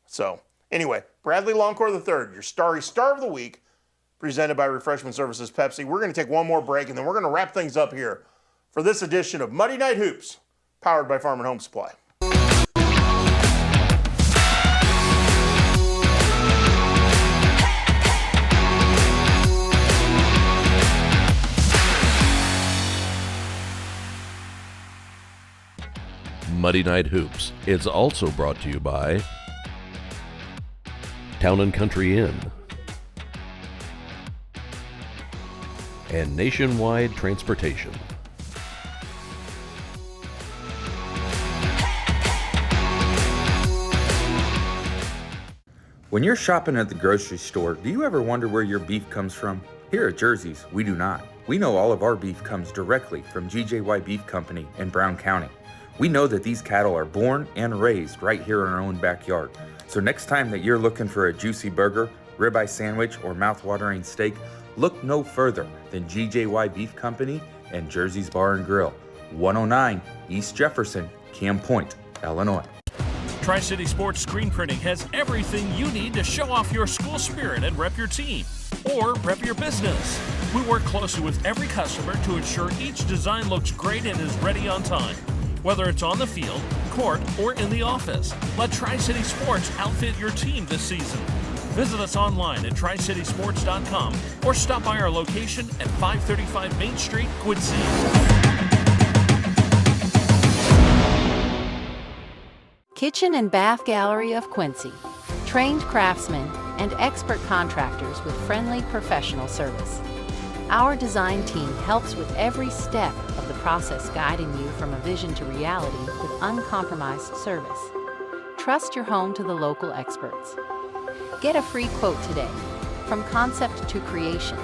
So anyway, Bradley Longcore III, your Starry Star of the Week, presented by Refreshment Services Pepsi. We're going to take one more break, and then we're going to wrap things up here for this edition of Muddy Night Hoops, powered by Farm and Home Supply. Muddy Night Hoops is also brought to you by Town & Country Inn and Nationwide Transportation. When you're shopping at the grocery store, do you ever wonder where your beef comes from? Here at Jersey's, we do not. We know all of our beef comes directly from GJY Beef Company in Brown County. We know that these cattle are born and raised right here in our own backyard. So next time that you're looking for a juicy burger, ribeye sandwich, or mouth-watering steak, look no further than GJY Beef Company and Jersey's Bar and Grill, 109 East Jefferson, Cam Point, Illinois. Tri-City Sports Screen Printing has everything you need to show off your school spirit and rep your team, or rep your business. We work closely with every customer to ensure each design looks great and is ready on time. Whether it's on the field, court, or in the office, let Tri-City Sports outfit your team this season. Visit us online at tricitysports.com or stop by our location at 535 Main Street, Quincy. Kitchen and Bath Gallery of Quincy. Trained craftsmen and expert contractors with friendly professional service. Our design team helps with every step of the process, guiding you from a vision to reality with uncompromised service. Trust your home to the local experts. Get a free quote today. From concept to creation,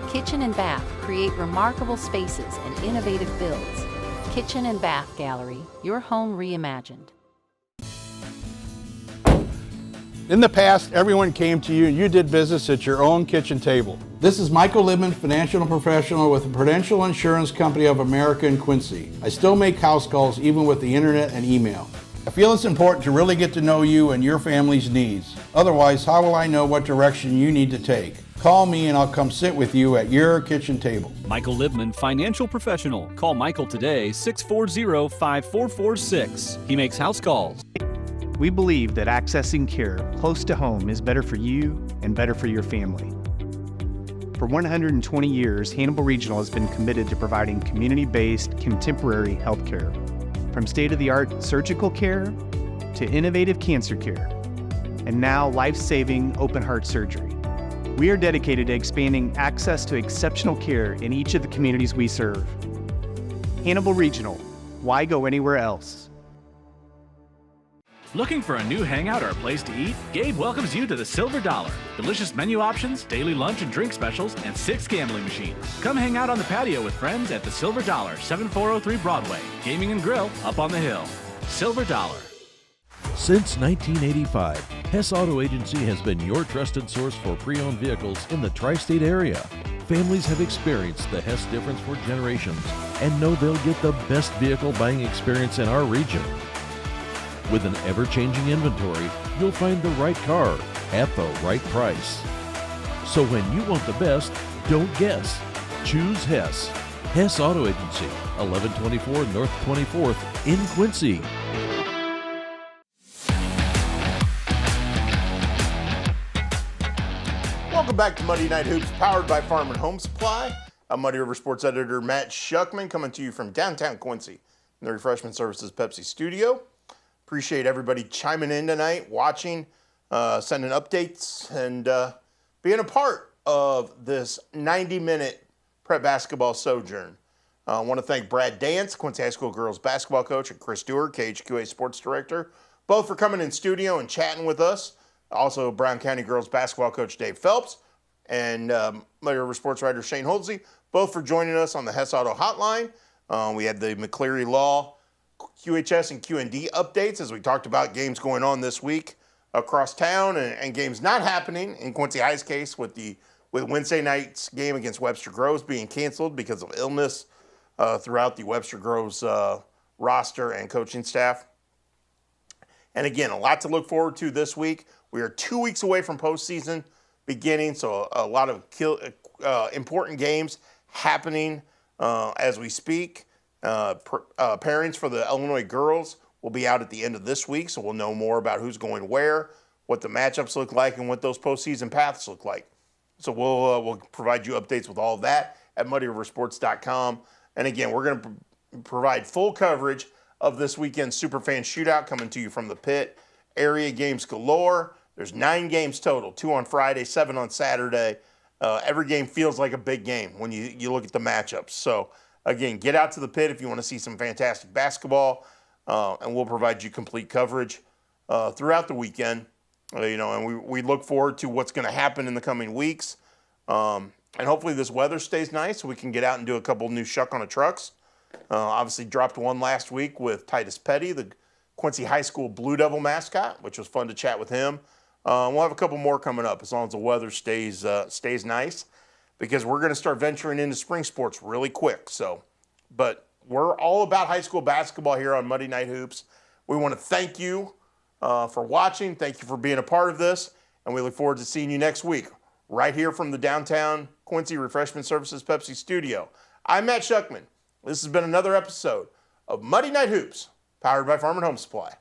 Kitchen and Bath create remarkable spaces and innovative builds. Kitchen and Bath Gallery, your home reimagined. In the past, everyone came to you and you did business at your own kitchen table. This is Michael Libman, financial professional with the Prudential Insurance Company of America in Quincy. I still make house calls even with the internet and email. I feel it's important to really get to know you and your family's needs. Otherwise, how will I know what direction you need to take? Call me and I'll come sit with you at your kitchen table. Michael Libman, financial professional. Call Michael today, 640-5446. He makes house calls. We believe that accessing care close to home is better for you and better for your family. For 120 years, Hannibal Regional has been committed to providing community-based, contemporary health care. From state-of-the-art surgical care to innovative cancer care, and now life-saving open-heart surgery. We are dedicated to expanding access to exceptional care in each of the communities we serve. Hannibal Regional, why go anywhere else? Looking for a new hangout or a place to eat? Gabe welcomes you to the Silver Dollar. Delicious menu options, daily lunch and drink specials, and 6 gambling machines. Come hang out on the patio with friends at the Silver Dollar, 7403 Broadway. Gaming and grill up on the hill. Silver Dollar. Since 1985, Hess Auto Agency has been your trusted source for pre-owned vehicles in the tri-state area. Families have experienced the Hess difference for generations and know they'll get the best vehicle buying experience in our region. With an ever-changing inventory, you'll find the right car at the right price. So when you want the best, Don't guess. Choose Hess. Hess Auto Agency, 1124 North 24th in Quincy. Welcome back to Muddy Night Hoops, powered by Farm and Home Supply. I'm Muddy River Sports Editor Matt Shuckman, coming to you from downtown Quincy in the Refreshment Services Pepsi studio. Appreciate everybody chiming in tonight, watching, sending updates, and being a part of this 90-minute prep basketball sojourn. I want to thank Brad Dance, Quincy High School girls basketball coach, and Chris Stewart, KHQA sports director, both for coming in studio and chatting with us. Also, Brown County girls basketball coach Dave Phelps and Muddy River sports writer Shane Holdsey, both for joining us on the Hess Auto Hotline. We had the McCleary Law, QHS, and QND updates as we talked about games going on this week across town and games not happening. In Quincy High's case, with Wednesday night's game against Webster Groves being canceled because of illness throughout the Webster Groves roster and coaching staff. And again, a lot to look forward to this week. We are 2 weeks away from postseason beginning, so a lot of important games happening as we speak. Pairings for the Illinois girls will be out at the end of this week, so we'll know more about who's going where, what the matchups look like, and what those postseason paths look like. So we'll provide you updates with all of that at muddyriversports.com. And again, we're going to provide full coverage of this weekend's Superfan Shootout coming to you from the pit. Area games galore. There's 9 games total, 2 on Friday, 7 on Saturday. Every game feels like a big game when you look at the matchups. So again, get out to the pit if you want to see some fantastic basketball, and we'll provide you complete coverage throughout the weekend. And we look forward to what's going to happen in the coming weeks. And hopefully this weather stays nice so we can get out and do a couple new Shuck on a Trucks. Obviously dropped one last week with Titus Petty, the Quincy High School Blue Devil mascot, which was fun to chat with him. We'll have a couple more coming up as long as the weather stays nice, because we're going to start venturing into spring sports really quick. But we're all about high school basketball here on Muddy Night Hoops. We want to thank you for watching. Thank you for being a part of this, and we look forward to seeing you next week right here from the downtown Quincy Refreshment Services Pepsi studio. I'm Matt Shuckman. This has been another episode of Muddy Night Hoops, powered by Farm and Home Supply.